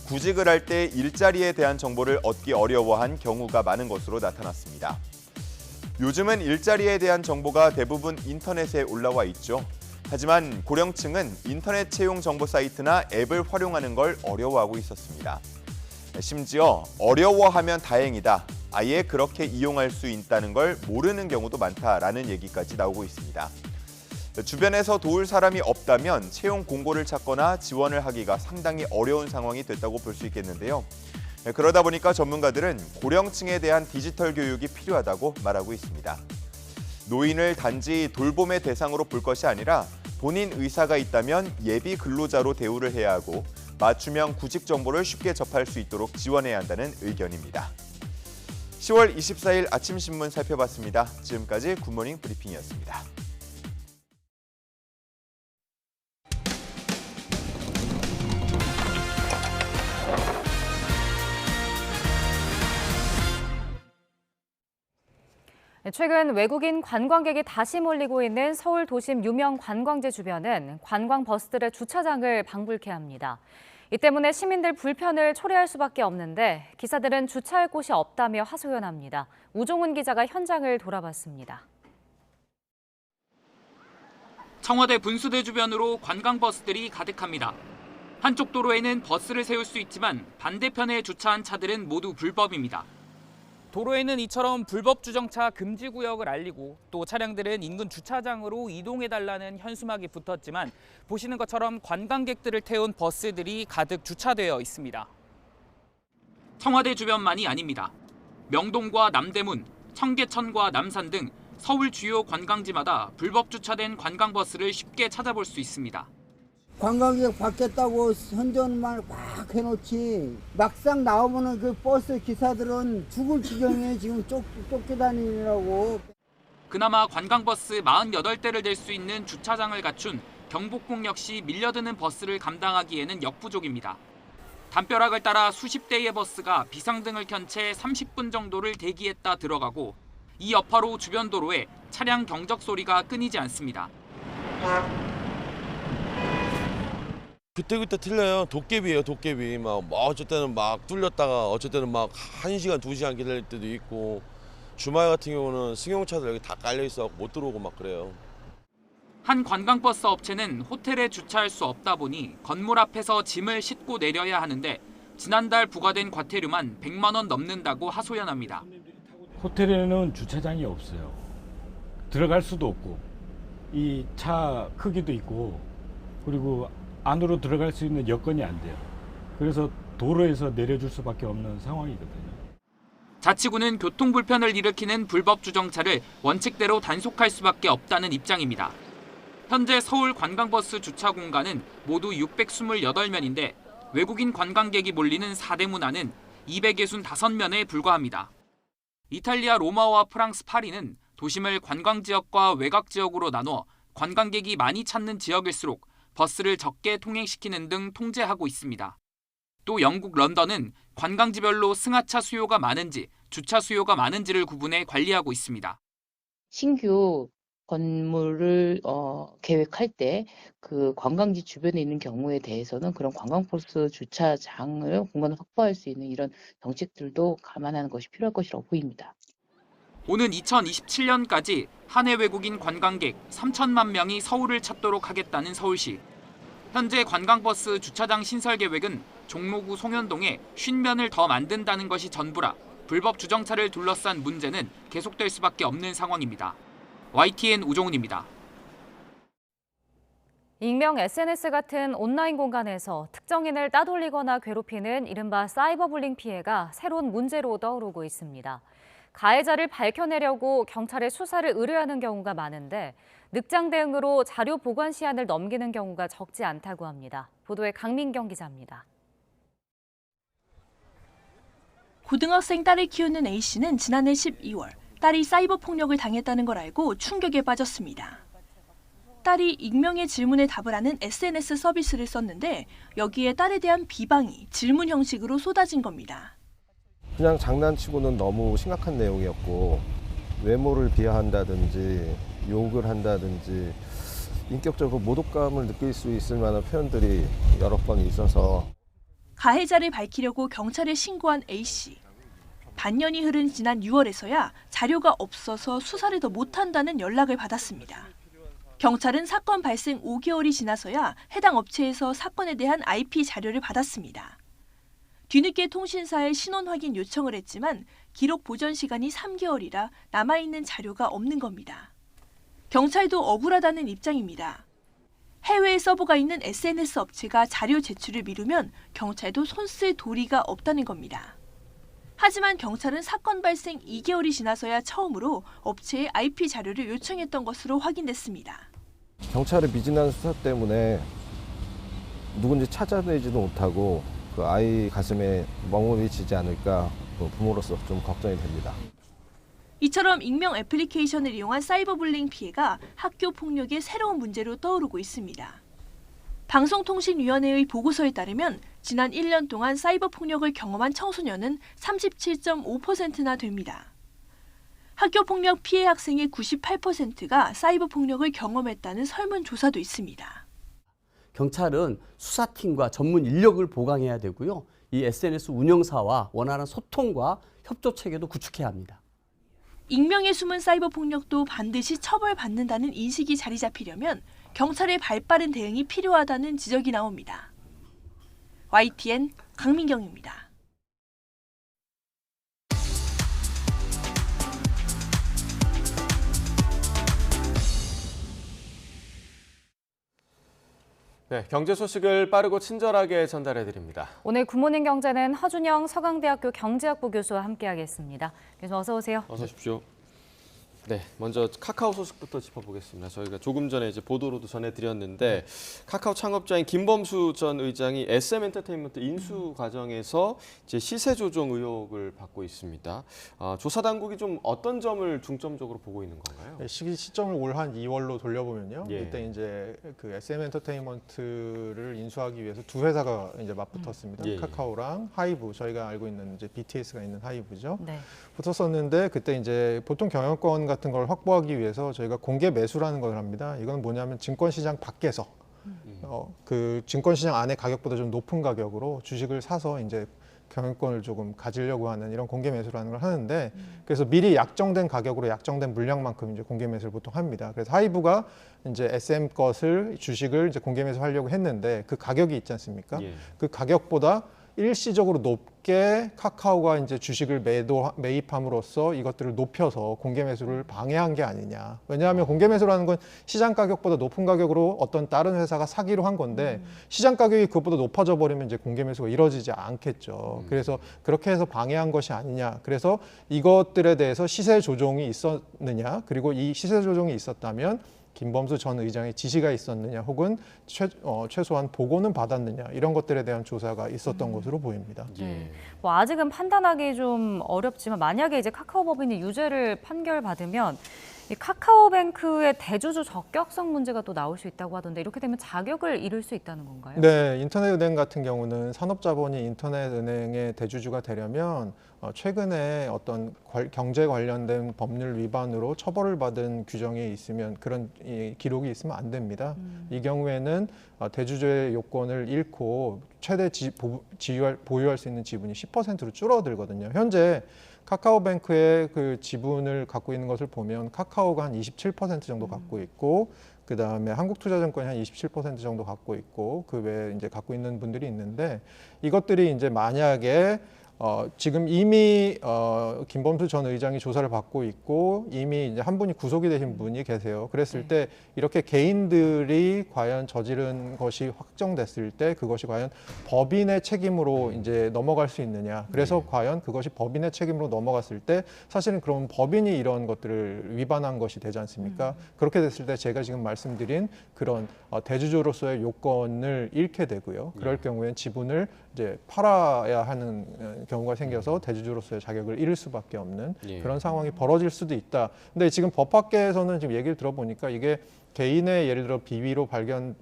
구직을 할 때 일자리에 대한 정보를 얻기 어려워한 경우가 많은 것으로 나타났습니다. 요즘은 일자리에 대한 정보가 대부분 인터넷에 올라와 있죠. 하지만 고령층은 인터넷 채용 정보 사이트나 앱을 활용하는 걸 어려워하고 있었습니다. 심지어 어려워하면 다행이다, 아예 그렇게 이용할 수 있다는 걸 모르는 경우도 많다라는 얘기까지 나오고 있습니다. 주변에서 도울 사람이 없다면 채용 공고를 찾거나 지원을 하기가 상당히 어려운 상황이 됐다고 볼 수 있겠는데요. 그러다 보니까 전문가들은 고령층에 대한 디지털 교육이 필요하다고 말하고 있습니다. 노인을 단지 돌봄의 대상으로 볼 것이 아니라 본인 의사가 있다면 예비 근로자로 대우를 해야 하고 맞춤형 구직 정보를 쉽게 접할 수 있도록 지원해야 한다는 의견입니다. 10월 24일 아침 신문 살펴봤습니다. 지금까지 굿모닝 브리핑이었습니다. 최근 외국인 관광객이 다시 몰리고 있는 서울 도심 유명 관광지 주변은 관광 버스들의 주차장을 방불케 합니다. 이 때문에 시민들 불편을 초래할 수밖에 없는데 기사들은 주차할 곳이 없다며 하소연합니다. 우종훈 기자가 현장을 돌아봤습니다. 청와대 분수대 주변으로 관광버스들이 가득합니다. 한쪽 도로에는 버스를 세울 수 있지만 반대편에 주차한 차들은 모두 불법입니다. 도로에는 이처럼 불법 주정차 금지 구역을 알리고 또 차량들은 인근 주차장으로 이동해달라는 현수막이 붙었지만 보시는 것처럼 관광객들을 태운 버스들이 가득 주차되어 있습니다. 청와대 주변만이 아닙니다. 명동과 남대문, 청계천과 남산 등 서울 주요 관광지마다 불법 주차된 관광버스를 쉽게 찾아볼 수 있습니다. 관광객 받겠다고 선전만 막 해놓지 막상 나오면은 그 버스 기사들은 죽을 지경에 지금 쫓겨다니느라고. 그나마 관광버스 48대를 댈 수 있는 주차장을 갖춘 경복궁 역시 밀려드는 버스를 감당하기에는 역부족입니다. 담벼락을 따라 수십 대의 버스가 비상등을 켠 채 30분 정도를 대기했다 들어가고 이 여파로 주변 도로에 차량 경적 소리가 끊이지 않습니다. 그때그때 틀려요. 도깨비예요, 도깨비. 어쩔 때는 막 뚫렸다가 어쩔 때는 막 1시간, 2시간 기다릴 때도 있고 주말 같은 경우는 승용차들 여기 다 깔려 있어 못 들어오고 막 그래요. 한 관광버스 업체는 호텔에 주차할 수 없다 보니 건물 앞에서 짐을 싣고 내려야 하는데 지난달 부과된 과태료만 100만 원 넘는다고 하소연합니다. 호텔에는 주차장이 없어요. 들어갈 수도 없고 이 차 크기도 있고 그리고 안으로 들어갈 수 있는 여건이 안 돼요. 그래서 도로에서 내려줄 수밖에 없는 상황이거든요. 자치구는 교통 불편을 일으키는 불법 주정차를 원칙대로 단속할 수밖에 없다는 입장입니다. 현재 서울 관광버스 주차 공간은 모두 628면인데 외국인 관광객이 몰리는 4대문안은 265면에 불과합니다. 이탈리아 로마와 프랑스 파리는 도심을 관광지역과 외곽지역으로 나눠 관광객이 많이 찾는 지역일수록 버스를 적게 통행시키는 등 통제하고 있습니다. 또 영국 런던은 관광지별로 승하차 수요가 많은지 주차 수요가 많은지를 구분해 관리하고 있습니다. 신규 건물을 계획할 때 그 관광지 주변에 있는 경우에 대해서는 그런 관광버스 주차장을 공간을 확보할 수 있는 이런 정책들도 감안하는 것이 필요할 것이라고 보입니다. 오는 2027년까지 한 해 외국인 관광객 3천만 명이 서울을 찾도록 하겠다는 서울시. 현재 관광버스 주차장 신설 계획은 종로구 송현동에 50면을 더 만든다는 것이 전부라 불법 주정차를 둘러싼 문제는 계속될 수밖에 없는 상황입니다. YTN 우종훈입니다. 익명 SNS 같은 온라인 공간에서 특정인을 따돌리거나 괴롭히는 이른바 사이버불링 피해가 새로운 문제로 떠오르고 있습니다. 가해자를 밝혀내려고 경찰에 수사를 의뢰하는 경우가 많은데 늑장 대응으로 자료 보관 시한을 넘기는 경우가 적지 않다고 합니다. 보도에 강민경 기자입니다. 고등학생 딸을 키우는 A씨는 지난해 12월 딸이 사이버 폭력을 당했다는 걸 알고 충격에 빠졌습니다. 딸이 익명의 질문에 답을 하는 SNS 서비스를 썼는데 여기에 딸에 대한 비방이 질문 형식으로 쏟아진 겁니다. 그냥 장난치고는 너무 심각한 내용이었고 외모를 비하한다든지 욕을 한다든지 인격적으로 모독감을 느낄 수 있을 만한 표현들이 여러 번 있어서 가해자를 밝히려고 경찰에 신고한 A씨. 반년이 흐른 지난 6월에서야 자료가 없어서 수사를 더 못한다는 연락을 받았습니다. 경찰은 사건 발생 5개월이 지나서야 해당 업체에서 사건에 대한 IP 자료를 받았습니다. 뒤늦게 통신사에 신원 확인 요청을 했지만 기록 보전 시간이 3개월이라 남아있는 자료가 없는 겁니다. 경찰도 억울하다는 입장입니다. 해외에 서버가 있는 SNS 업체가 자료 제출을 미루면 경찰도 손쓸 도리가 없다는 겁니다. 하지만 경찰은 사건 발생 2개월이 지나서야 처음으로 업체에 IP 자료를 요청했던 것으로 확인됐습니다. 경찰의 미진한 수사 때문에 누군지 찾아내지도 못하고 그 아이 가슴에 멍울이 지지 않을까 부모로서 좀 걱정이 됩니다. 이처럼 익명 애플리케이션을 이용한 사이버불링 피해가 학교 폭력의 새로운 문제로 떠오르고 있습니다. 방송통신위원회의 보고서에 따르면 지난 1년 동안 사이버 폭력을 경험한 청소년은 37.5%나 됩니다. 학교 폭력 피해 학생의 98%가 사이버 폭력을 경험했다는 설문조사도 있습니다. 경찰은 수사팀과 전문 인력을 보강해야 되고요. 이 SNS 운영사와 원활한 소통과 협조 체계도 구축해야 합니다. 익명에 숨은 사이버 폭력도 반드시 처벌받는다는 인식이 자리 잡히려면 경찰의 발빠른 대응이 필요하다는 지적이 나옵니다. YTN 강민경입니다. 네, 경제 소식을 빠르고 친절하게 전달해 드립니다. 오늘 굿모닝 경제는 허준영 서강대학교 경제학부 교수와 함께하겠습니다. 교수 어서 오세요. 어서 오십시오. 네, 먼저 카카오 소식부터 짚어보겠습니다. 저희가 조금 전에 이제 보도로도 전해드렸는데 카카오 창업자인 김범수 전 의장이 SM엔터테인먼트 인수 과정에서 이제 시세 조정 의혹을 받고 있습니다. 조사 당국이 좀 어떤 점을 중점적으로 보고 있는 건가요? 네, 시점을 올 한 2월로 돌려보면요. 예. 이때 이제 그 SM엔터테인먼트를 인수하기 위해서 두 회사가 이제 맞붙었습니다. 예. 카카오랑 하이브, 저희가 알고 있는 이제 BTS가 있는 하이브죠. 네. 붙었었는데 그때 이제 보통 경영권 같은 걸 확보하기 위해서 저희가 공개 매수라는 걸 합니다. 이건 뭐냐면 증권시장 밖에서 그 증권시장 안의 가격보다 좀 높은 가격으로 주식을 사서 이제 경영권을 조금 가지려고 하는 이런 공개 매수라는 걸 하는데 그래서 미리 약정된 가격으로 약정된 물량만큼 이제 공개 매수를 보통 합니다. 그래서 하이브가 이제 SM 것을 주식을 이제 공개 매수하려고 했는데 그 가격이 있지 않습니까? 그 가격보다 일시적으로 높게 카카오가 이제 주식을 매입함으로써 이것들을 높여서 공개 매수를 방해한 게 아니냐. 왜냐하면 공개 매수라는 건 시장 가격보다 높은 가격으로 어떤 다른 회사가 사기로 한 건데 시장 가격이 그것보다 높아져 버리면 이제 공개 매수가 이루어지지 않겠죠. 그래서 그렇게 해서 방해한 것이 아니냐. 그래서 이것들에 대해서 시세 조정이 있었느냐. 그리고 이 시세 조정이 있었다면 김범수 전 의장의 지시가 있었느냐 혹은 최소한 보고는 받았느냐 이런 것들에 대한 조사가 있었던 것으로 보입니다. 뭐 아직은 판단하기 좀 어렵지만 만약에 이제 카카오법인이 유죄를 판결받으면 이 카카오뱅크의 대주주 적격성 문제가 또 나올 수 있다고 하던데 이렇게 되면 자격을 잃을 수 있다는 건가요? 네, 인터넷은행 같은 경우는 산업자본이 인터넷은행의 대주주가 되려면 최근에 어떤 경제 관련된 법률 위반으로 처벌을 받은 규정이 있으면 그런 기록이 있으면 안 됩니다. 이 경우에는 대주주의 요건을 잃고 최대 보유할 수 있는 지분이 10%로 줄어들거든요. 현재 카카오뱅크의 그 지분을 갖고 있는 것을 보면 카카오가 한 27% 정도 갖고 있고 그 다음에 한국투자증권이 한 27% 정도 갖고 있고 그 외에 이제 갖고 있는 분들이 있는데 이것들이 이제 만약에 지금 이미 김범수 전 의장이 조사를 받고 있고 이미 이제 한 분이 구속이 되신 분이 계세요. 그랬을 때 이렇게 개인들이 과연 저지른 것이 확정됐을 때 그것이 과연 법인의 책임으로 이제 넘어갈 수 있느냐. 그래서 과연 그것이 법인의 책임으로 넘어갔을 때 사실은 그럼 법인이 이런 것들을 위반한 것이 되지 않습니까? 그렇게 됐을 때 제가 지금 말씀드린 그런 대주주로서의 요건을 잃게 되고요. 그럴 경우엔 지분을 이제 팔아야 하는 경우가 생겨서 대주주로서의 자격을 잃을 수밖에 없는 그런 상황이 벌어질 수도 있다. 근데 지금 법 밖에서는 지금 얘기를 들어보니까 이게 개인의 예를 들어 비위로 발견이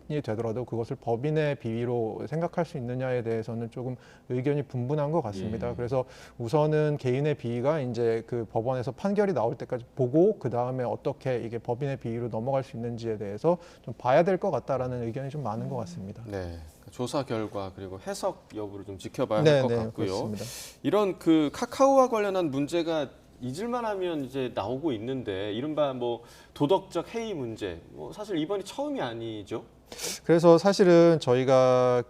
되더라도 그것을 법인의 비위로 생각할 수 있느냐에 대해서는 조금 의견이 분분한 것 같습니다. 그래서 우선은 개인의 비위가 이제 그 법원에서 판결이 나올 때까지 보고 그 다음에 어떻게 이게 법인의 비위로 넘어갈 수 있는지에 대해서 좀 봐야 될 것 같다라는 의견이 좀 많은 것 같습니다. 네. 조사 결과 그리고 해석 여부를 좀 지켜봐야 할 것 같고요. 그렇습니다. 이런 그 카카오와 관련한 문제가 잊을만 하면 이제 나오고 있는데 이른바 뭐 도덕적 해이 문제 뭐 사실 이번이 처음이 아니죠. 그래서 사실은 저희가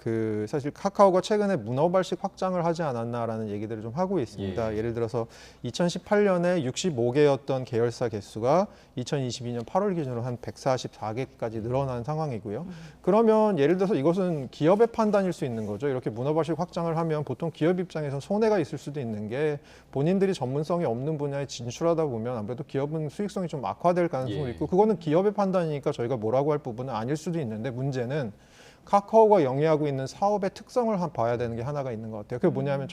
사실 카카오가 최근에 문어발식 확장을 하지 않았나라는 얘기들을 좀 하고 있습니다. 예를 들어서 2018년에 65개였던 계열사 개수가 2022년 8월 기준으로 한 144개까지 늘어난 상황이고요. 그러면 예를 들어서 이것은 기업의 판단일 수 있는 거죠. 이렇게 문어발식 확장을 하면 보통 기업 입장에서 손해가 있을 수도 있는 게 본인들이 전문성이 없는 분야에 진출하다 보면 아무래도 기업은 수익성이 좀 악화될 가능성이 있고 그거는 기업의 판단이니까 저희가 뭐라고 할 부분은 아닐 수도 있는데 문제는 카카오가 영위하고 있는 사업의 특성을 봐야 되는 게 하나가 있는 것 같아요. 그게 뭐냐면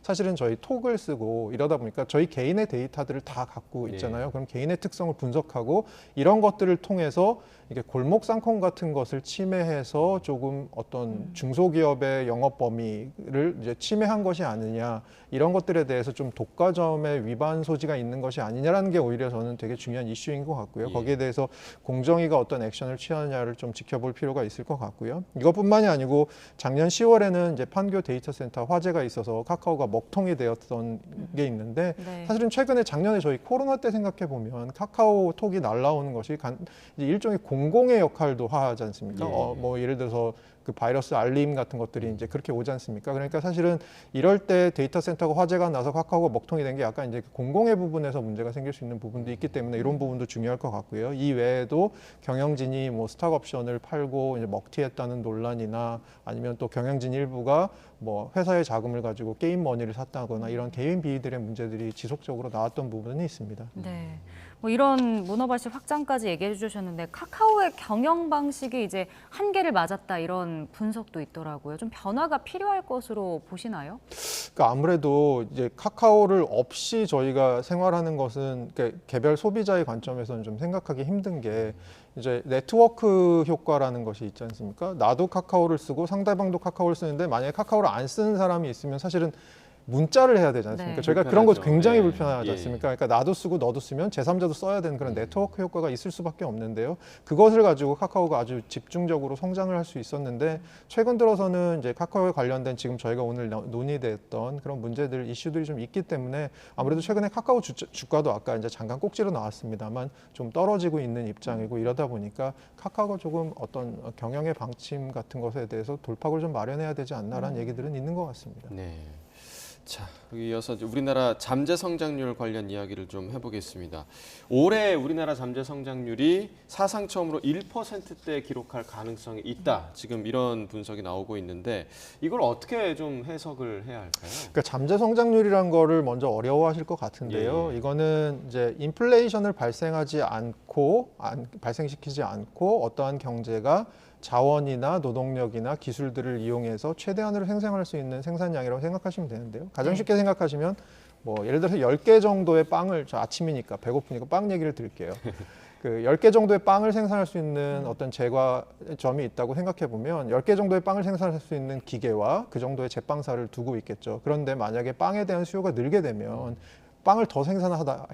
사실은 저희 톡을 쓰고 이러다 보니까 저희 개인의 데이터들을 다 갖고 있잖아요. 그럼 개인의 특성을 분석하고 이런 것들을 통해서 이게 골목 상권 같은 것을 침해해서 조금 어떤 중소기업의 영업 범위를 이제 침해한 것이 아니냐 이런 것들에 대해서 좀 독과점의 위반 소지가 있는 것이 아니냐라는 게 오히려 저는 되게 중요한 이슈인 것 같고요. 거기에 대해서 공정위가 어떤 액션을 취하느냐를 좀 지켜볼 필요가 있을 것 같고요. 이것뿐만이 아니고 작년 10월에는 이제 판교 데이터 센터 화재가 있어서 카카오가 먹통이 되었던 게 있는데 사실은 최근에 작년에 저희 코로나 때 생각해 보면 카카오톡이 날라오는 것이 이제 일종의 공공의 역할도 하지 않습니까? 뭐 예를 들어서 그 바이러스 알림 같은 것들이 이제 그렇게 오지 않습니까? 그러니까 사실은 이럴 때 데이터 센터가 화재가 나서 카카오가 먹통이 된 게 약간 이제 공공의 부분에서 문제가 생길 수 있는 부분도 있기 때문에 이런 부분도 중요할 것 같고요. 이 외에도 경영진이 뭐 스탁 옵션을 팔고 이제 먹튀했다는 논란이나 아니면 또 경영진 일부가 뭐 회사의 자금을 가지고 게임 머니를 샀다거나 이런 개인 비위들의 문제들이 지속적으로 나왔던 부분이 있습니다. 네. 뭐 이런 문어발식 확장까지 얘기해 주셨는데 카카오의 경영 방식이 이제 한계를 맞았다 이런 분석도 있더라고요. 좀 변화가 필요할 것으로 보시나요? 그러니까 아무래도 이제 카카오를 없이 저희가 생활하는 것은 그러니까 개별 소비자의 관점에서는 좀 생각하기 힘든 게 이제 네트워크 효과라는 것이 있지 않습니까? 나도 카카오를 쓰고 상대방도 카카오를 쓰는데 만약에 카카오를 안 쓰는 사람이 있으면 사실은 문자를 해야 되지 않습니까? 네. 저희가 그런 거 불편하죠. 굉장히 예. 불편하지 예. 않습니까? 그러니까 나도 쓰고 너도 쓰면 제3자도 써야 되는 그런 네트워크 효과가 있을 수밖에 없는데요. 그것을 가지고 카카오가 아주 집중적으로 성장을 할 수 있었는데 최근 들어서는 이제 카카오에 관련된 지금 저희가 오늘 논의됐던 그런 문제들, 이슈들이 좀 있기 때문에 아무래도 최근에 카카오 주가도 아까 이제 잠깐 꼭지로 나왔습니다만 좀 떨어지고 있는 입장이고 이러다 보니까 카카오가 조금 어떤 경영의 방침 같은 것에 대해서 돌파구를 좀 마련해야 되지 않나라는 얘기들은 있는 것 같습니다. 네. 자, 여기 이어서 이제 우리나라 잠재 성장률 관련 이야기를 좀 해보겠습니다. 올해 우리나라 잠재 성장률이 사상 처음으로 1%대 기록할 가능성이 있다. 지금 이런 분석이 나오고 있는데 이걸 어떻게 좀 해석을 해야 할까요? 그러니까 잠재 성장률이란 거를 먼저 어려워하실 것 같은데요. 예. 이거는 이제 인플레이션을 발생시키지 않고 어떠한 경제가 자원이나 노동력이나 기술들을 이용해서 최대한으로 생산할 수 있는 생산량이라고 생각하시면 되는데요. 가장 쉽게 생각하시면 뭐 예를 들어서 10개 정도의 빵을, 저 아침이니까 배고프니까 빵 얘기를 드릴게요. 그 10개 정도의 빵을 생산할 수 있는 어떤 제과점이 있다고 생각해 보면 10개 정도의 빵을 생산할 수 있는 기계와 그 정도의 제빵사를 두고 있겠죠. 그런데 만약에 빵에 대한 수요가 늘게 되면 빵을 더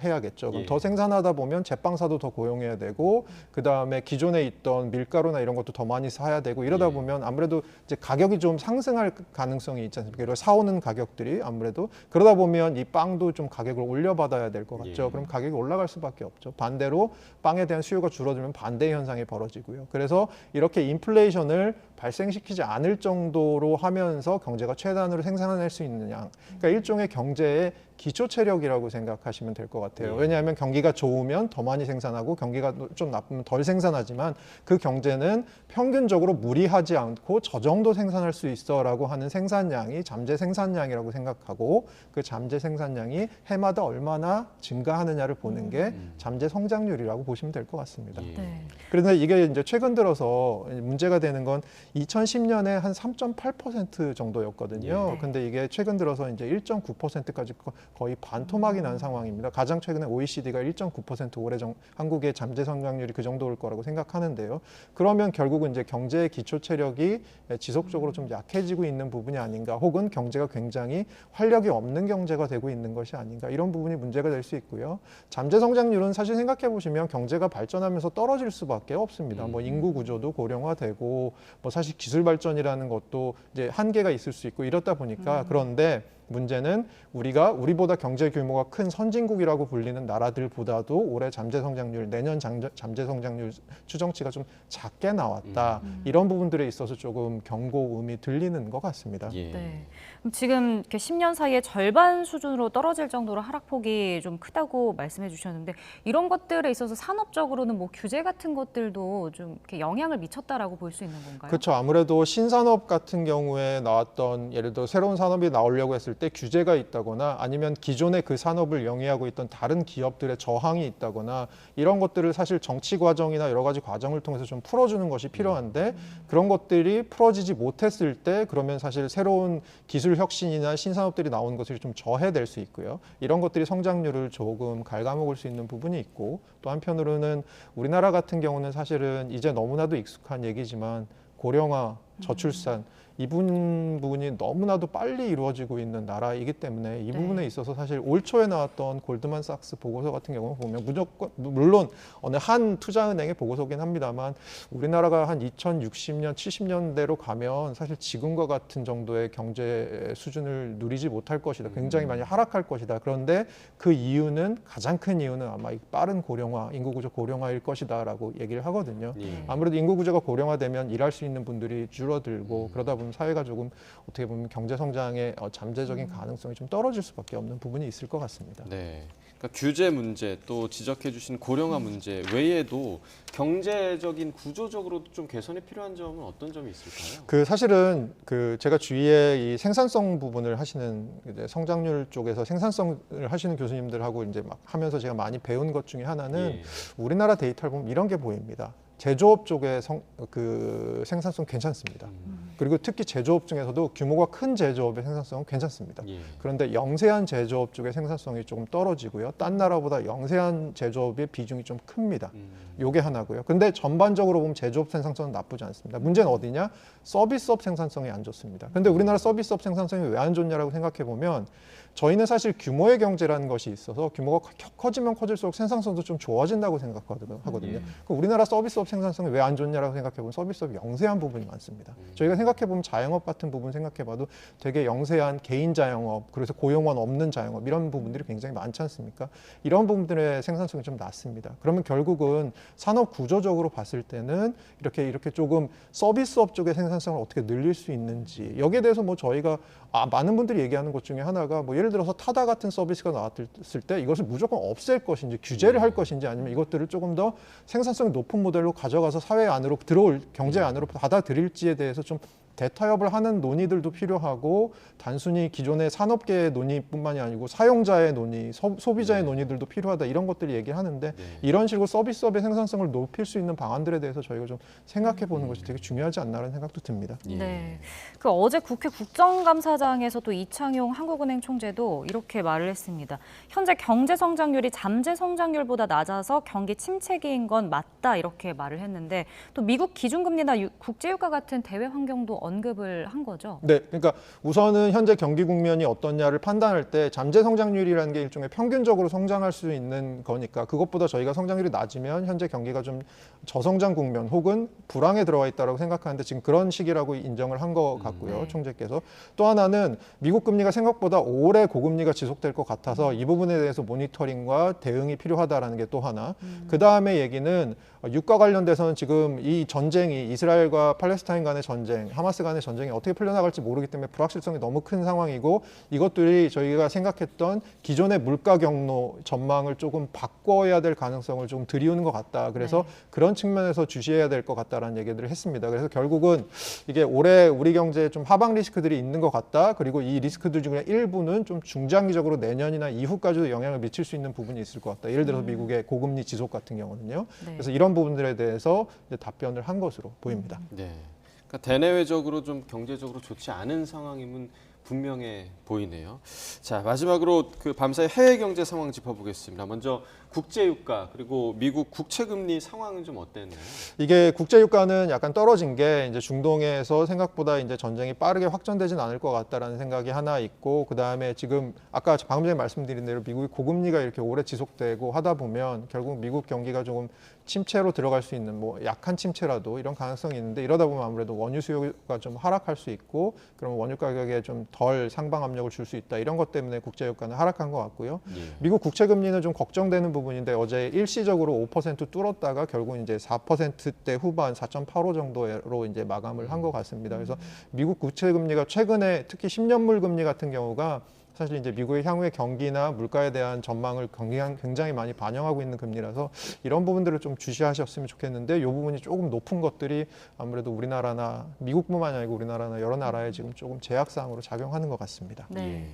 해야겠죠. 그럼 예. 더 생산하다 보면 제빵사도 더 고용해야 되고 그 다음에 기존에 있던 밀가루나 이런 것도 더 많이 사야 되고 이러다 보면 아무래도 이제 가격이 좀 상승할 가능성이 있지 않습니까? 그리고 사오는 가격들이 아무래도 그러다 보면 이 빵도 좀 가격을 올려받아야 될 것 같죠. 예. 그럼 가격이 올라갈 수밖에 없죠. 반대로 빵에 대한 수요가 줄어들면 반대 현상이 벌어지고요. 그래서 이렇게 인플레이션을 발생시키지 않을 정도로 하면서 경제가 최단으로 생산해낼 수 있는 양. 그러니까 일종의 경제의 기초 체력이라고 생각하시면 될 것 같아요. 왜냐하면 경기가 좋으면 더 많이 생산하고 경기가 좀 나쁘면 덜 생산하지만 그 경제는 평균적으로 무리하지 않고 저 정도 생산할 수 있어라고 하는 생산량이 잠재 생산량이라고 생각하고 그 잠재 생산량이 해마다 얼마나 증가하느냐를 보는 게 잠재 성장률이라고 보시면 될 것 같습니다. 네. 그런데 이게 이제 최근 들어서 문제가 되는 건 2010년에 한 3.8% 정도였거든요. 예. 근데 이게 최근 들어서 이제 1.9%까지 거의 반토막이 난 상황입니다. 가장 최근에 OECD가 1.9% 올해 한국의 잠재 성장률이 그 정도일 거라고 생각하는데요. 그러면 결국은 이제 경제의 기초 체력이 지속적으로 좀 약해지고 있는 부분이 아닌가, 혹은 경제가 굉장히 활력이 없는 경제가 되고 있는 것이 아닌가, 이런 부분이 문제가 될 수 있고요. 잠재 성장률은 사실 생각해 보시면 경제가 발전하면서 떨어질 수밖에 없습니다. 뭐 인구 구조도 고령화되고 뭐 사실 기술 발전이라는 것도 이제 한계가 있을 수 있고 이렇다 보니까 그런데 문제는 우리보다 경제 규모가 큰 선진국이라고 불리는 나라들보다도 올해 잠재 성장률, 내년 잠재 성장률 추정치가 좀 작게 나왔다. 이런 부분들에 있어서 조금 경고음이 들리는 것 같습니다. 예. 네. 그럼 지금 이렇게 10년 사이에 절반 수준으로 떨어질 정도로 하락폭이 좀 크다고 말씀해 주셨는데 이런 것들에 있어서 산업적으로는 뭐 규제 같은 것들도 좀 이렇게 영향을 미쳤다라고 볼 수 있는 건가요? 그렇죠. 아무래도 신산업 같은 경우에 나왔던 예를 들어 새로운 산업이 나오려고 했을 때 규제가 있다거나 아니면 기존의 그 산업을 영위하고 있던 다른 기업들의 저항이 있다거나 이런 것들을 사실 정치 과정이나 여러 가지 과정을 통해서 좀 풀어주는 것이 필요한데 그런 것들이 풀어지지 못했을 때 그러면 사실 새로운 기술 혁신이나 신산업들이 나오는 것을 좀 저해될 수 있고요. 이런 것들이 성장률을 조금 ဃ갉아먹을 수 있는 부분이 있고 또 한편으로는 우리나라 같은 경우는 사실은 이제 너무나도 익숙한 얘기지만 고령화, 저출산 이 부분이 너무나도 빨리 이루어지고 있는 나라이기 때문에 이 부분에 있어서 사실 올 초에 나왔던 골드만삭스 보고서 같은 경우 보면 물론 어느 한 투자은행의 보고서긴 합니다만 우리나라가 한 2060년, 70년대로 가면 사실 지금과 같은 정도의 경제 수준을 누리지 못할 것이다. 굉장히 많이 하락할 것이다. 그런데 그 이유는 가장 큰 이유는 아마 빠른 고령화, 인구 구조 고령화일 것이다라고 얘기를 하거든요. 아무래도 인구 구조가 고령화되면 일할 수 있는 분들이 줄어들고 그러다 보면 사회가 조금 어떻게 보면 경제 성장의 잠재적인 가능성이 좀 떨어질 수밖에 없는 부분이 있을 것 같습니다. 네. 그러니까 규제 문제 또 지적해 주신 고령화 문제 외에도 경제적인 구조적으로도 좀 개선이 필요한 점은 어떤 점이 있을까요? 사실은 제가 주위에 이 생산성 부분을 하시는 이제 성장률 쪽에서 생산성을 하시는 교수님들하고 이제 막 하면서 제가 많이 배운 것 중에 하나는 우리나라 데이터를 보면 이런 게 보입니다. 제조업 쪽의 생산성 괜찮습니다. 그리고 특히 제조업 중에서도 규모가 큰 제조업의 생산성은 괜찮습니다. 그런데 영세한 제조업 쪽의 생산성이 조금 떨어지고요. 딴 나라보다 영세한 제조업의 비중이 좀 큽니다. 요게 하나고요. 근데 전반적으로 보면 제조업 생산성은 나쁘지 않습니다. 문제는 어디냐? 서비스업 생산성이 안 좋습니다. 근데 우리나라 서비스업 생산성이 왜 안 좋냐라고 생각해 보면 저희는 사실 규모의 경제라는 것이 있어서 규모가 커지면 커질수록 생산성도 좀 좋아진다고 생각하거든요. 그럼 우리나라 서비스업 생산성이 왜 안 좋냐라고 생각해보면 서비스업이 영세한 부분이 많습니다. 저희가 생각해보면 자영업 같은 부분 생각해봐도 되게 영세한 개인 자영업, 그래서 고용원 없는 자영업 이런 부분들이 굉장히 많지 않습니까? 이런 부분들의 생산성이 좀 낮습니다. 그러면 결국은 산업 구조적으로 봤을 때는 이렇게 조금 서비스업 쪽의 생산성을 어떻게 늘릴 수 있는지 여기에 대해서 뭐 저희가 많은 분들이 얘기하는 것 중에 하나가 뭐 예를 들어서 타다 같은 서비스가 나왔을 때 이것을 무조건 없앨 것인지 규제를 할 것인지 아니면 이것들을 조금 더 생산성이 높은 모델로 가져가서 사회 안으로 들어올 경제 안으로 받아들일지에 대해서 좀 대타협을 하는 논의들도 필요하고 단순히 기존의 산업계의 논의뿐만이 아니고 사용자의 논의, 소비자의 논의들도 필요하다 이런 것들을 얘기하는데 이런 식으로 서비스업의 생산성을 높일 수 있는 방안들에 대해서 저희가 좀 생각해 보는 것이 되게 중요하지 않나라는 생각도 듭니다. 네. 그 어제 국회 국정감사장에서 또 이창용 한국은행 총재도 이렇게 말을 했습니다. 현재 경제 성장률이 잠재 성장률보다 낮아서 경기 침체기인 건 맞다 이렇게 말을 했는데 또 미국 기준금리나 국제유가 같은 대외 환경도 언급을 한 거죠. 네, 그러니까 우선은 현재 경기 국면이 어떠냐를 판단할 때 잠재 성장률이라는 게 일종의 평균적으로 성장할 수 있는 거니까 그것보다 저희가 성장률이 낮으면 현재 경기가 좀 저성장 국면 혹은 불황에 들어와 있다고 생각하는데 지금 그런 시기라고 인정을 한 것 같고요, 총재께서. 또 하나는 미국 금리가 생각보다 오래 고금리가 지속될 것 같아서 이 부분에 대해서 모니터링과 대응이 필요하다라는 게 또 하나. 그 다음에 얘기는 유가 관련돼서는 지금 이 전쟁이 이스라엘과 팔레스타인 간의 전쟁, 하마스 간의 전쟁이 어떻게 풀려나갈지 모르기 때문에 불확실성이 너무 큰 상황이고 이것들이 저희가 생각했던 기존의 물가 경로 전망을 조금 바꿔야 될 가능성을 좀 들이우는 것 같다. 그래서 그런 측면에서 주시해야 될 것 같다라는 얘기들을 했습니다. 그래서 결국은 이게 올해 우리 경제에 좀 하방 리스크들이 있는 것 같다. 그리고 이 리스크들 중에 일부는 좀 중장기적으로 내년이나 이후까지도 영향을 미칠 수 있는 부분이 있을 것 같다. 예를 들어서 미국의 고금리 지속 같은 경우는요. 그래서 이런 부분들에 대해서 이제 답변을 한 것으로 보입니다. 네. 그러니까 대내외적으로 좀 경제적으로 좋지 않은 상황임은 분명해 보이네요. 자, 마지막으로 그 밤사이 해외 경제 상황 짚어보겠습니다. 먼저 국제유가 그리고 미국 국채금리 상황은 좀 어땠나요? 이게 국제유가는 약간 떨어진 게 이제 중동에서 생각보다 이제 전쟁이 빠르게 확전되진 않을 것 같다라는 생각이 하나 있고 그 다음에 지금 아까 방금 전에 말씀드린 대로 미국의 고금리가 이렇게 오래 지속되고 하다 보면 결국 미국 경기가 조금 침체로 들어갈 수 있는 뭐 약한 침체라도 이런 가능성이 있는데 이러다 보면 아무래도 원유 수요가 좀 하락할 수 있고 그러면 원유 가격에 좀 덜 상방 압력을 줄 수 있다 이런 것 때문에 국제유가는 하락한 것 같고요. 미국 국채금리는 좀 걱정되는 부분인데 어제 일시적으로 5% 뚫었다가 결국 이제 4%대 후반 4.85 정도로 이제 마감을 한 것 같습니다. 그래서 미국 국채금리가 최근에 특히 10년물 금리 같은 경우가 사실 이제 미국의 향후의 경기나 물가에 대한 전망을 굉장히 많이 반영하고 있는 금리라서 이런 부분들을 좀 주시하셨으면 좋겠는데 이 부분이 조금 높은 것들이 아무래도 우리나라나 미국뿐만이 아니고 우리나라나 여러 나라에 지금 조금 제약사항으로 작용하는 것 같습니다. 네.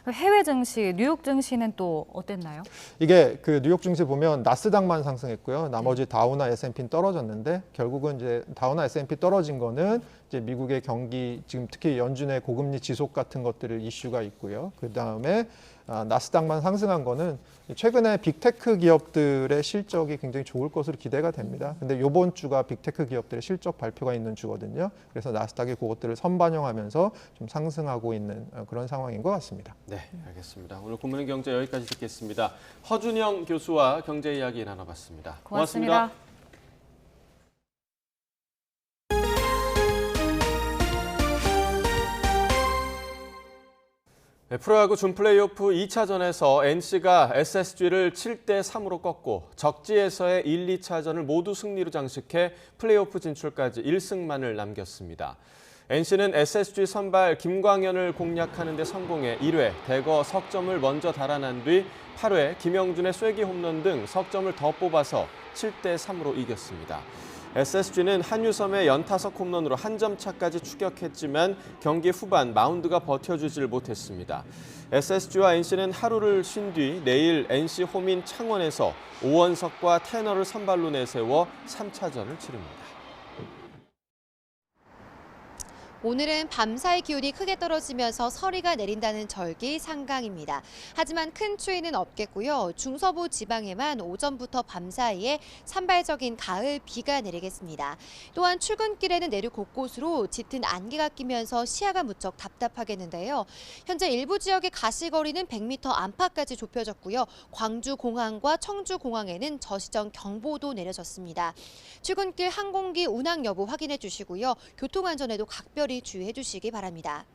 해외 증시, 뉴욕 증시는 또 어땠나요? 이게 그 뉴욕 증시 보면 나스닥만 상승했고요. 나머지 다우나 S&P는 떨어졌는데 결국은 이제 다우나 S&P 떨어진 거는 이제 미국의 경기 지금 특히 연준의 고금리 지속 같은 것들을 이슈가 있고요. 그 다음에 나스닥만 상승한 거는 최근에 빅테크 기업들의 실적이 굉장히 좋을 것으로 기대가 됩니다. 근데 이번 주가 빅테크 기업들의 실적 발표가 있는 주거든요. 그래서 나스닥이 그것들을 선반영하면서 좀 상승하고 있는 그런 상황인 것 같습니다. 네, 알겠습니다. 오늘 굿모닝 경제 여기까지 듣겠습니다. 허준영 교수와 경제 이야기 나눠봤습니다. 고맙습니다. 네, 프로야구 준 플레이오프 2차전에서 NC가 SSG를 7대3으로 꺾고 적지에서의 1, 2차전을 모두 승리로 장식해 플레이오프 진출까지 1승만을 남겼습니다. NC는 SSG 선발 김광현을 공략하는 데 성공해 1회 대거 석점을 먼저 달아난 뒤 8회 김영준의 쐐기 홈런 등 석점을 더 뽑아서 7대3으로 이겼습니다. SSG는 한유섬의 연타석 홈런으로 한 점 차까지 추격했지만 경기 후반 마운드가 버텨주질 못했습니다. SSG와 NC는 하루를 쉰 뒤 내일 NC 홈인 창원에서 오원석과 태너를 선발로 내세워 3차전을 치릅니다. 오늘은 밤사이 기온이 크게 떨어지면서 서리가 내린다는 절기 상강입니다. 하지만 큰 추위는 없겠고요. 중서부 지방에만 오전부터 밤사이에 산발적인 가을 비가 내리겠습니다. 또한 출근길에는 내륙 곳곳으로 짙은 안개가 끼면서 시야가 무척 답답하겠는데요. 현재 일부 지역의 가시거리는 100m 안팎까지 좁혀졌고요. 광주공항과 청주공항에는 저시정 경보도 내려졌습니다. 출근길 항공기 운항 여부 확인해 주시고요. 교통안전에도 각별히 주의해 주시기 바랍니다.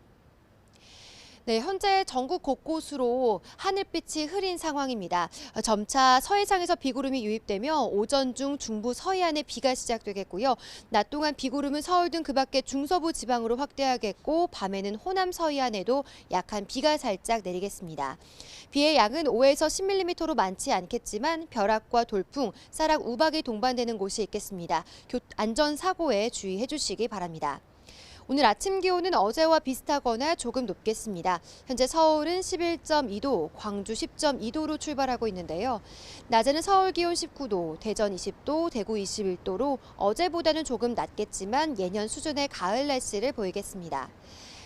네, 현재 전국 곳곳으로 하늘빛이 흐린 상황입니다. 점차 서해상에서 비구름이 유입되며 오전 중 중부 서해안에 비가 시작되겠고요. 낮 동안 비구름은 서울 등 그 밖의 중서부 지방으로 확대하겠고 밤에는 호남 서해안에도 약한 비가 살짝 내리겠습니다. 비의 양은 5에서 10mm로 많지 않겠지만 벼락과 돌풍, 쌀락 우박이 동반되는 곳이 있겠습니다. 안전사고에 주의해 주시기 바랍니다. 오늘 아침 기온은 어제와 비슷하거나 조금 높겠습니다. 현재 서울은 11.2도, 광주 10.2도로 출발하고 있는데요. 낮에는 서울 기온 19도, 대전 20도, 대구 21도로 어제보다는 조금 낮겠지만 예년 수준의 가을 날씨를 보이겠습니다.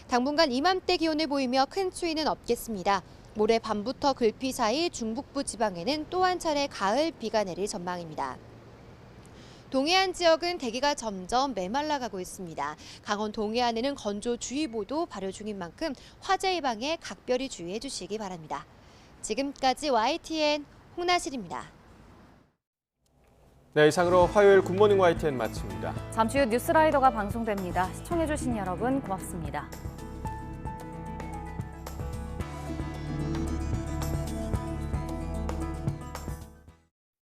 당분간 이맘때 기온을 보이며 큰 추위는 없겠습니다. 모레 밤부터 글피 사이 중북부 지방에는 또 한 차례 가을 비가 내릴 전망입니다. 동해안 지역은 대기가 점점 메말라가고 있습니다. 강원 동해안에는 건조주의보도 발효 중인 만큼 화재 예방에 각별히 주의해 주시기 바랍니다. 지금까지 YTN 홍나실입니다. 네, 이상으로 화요일 굿모닝 YTN 마칩니다. 잠시 후 뉴스라이더가 방송됩니다. 시청해 주신 여러분 고맙습니다.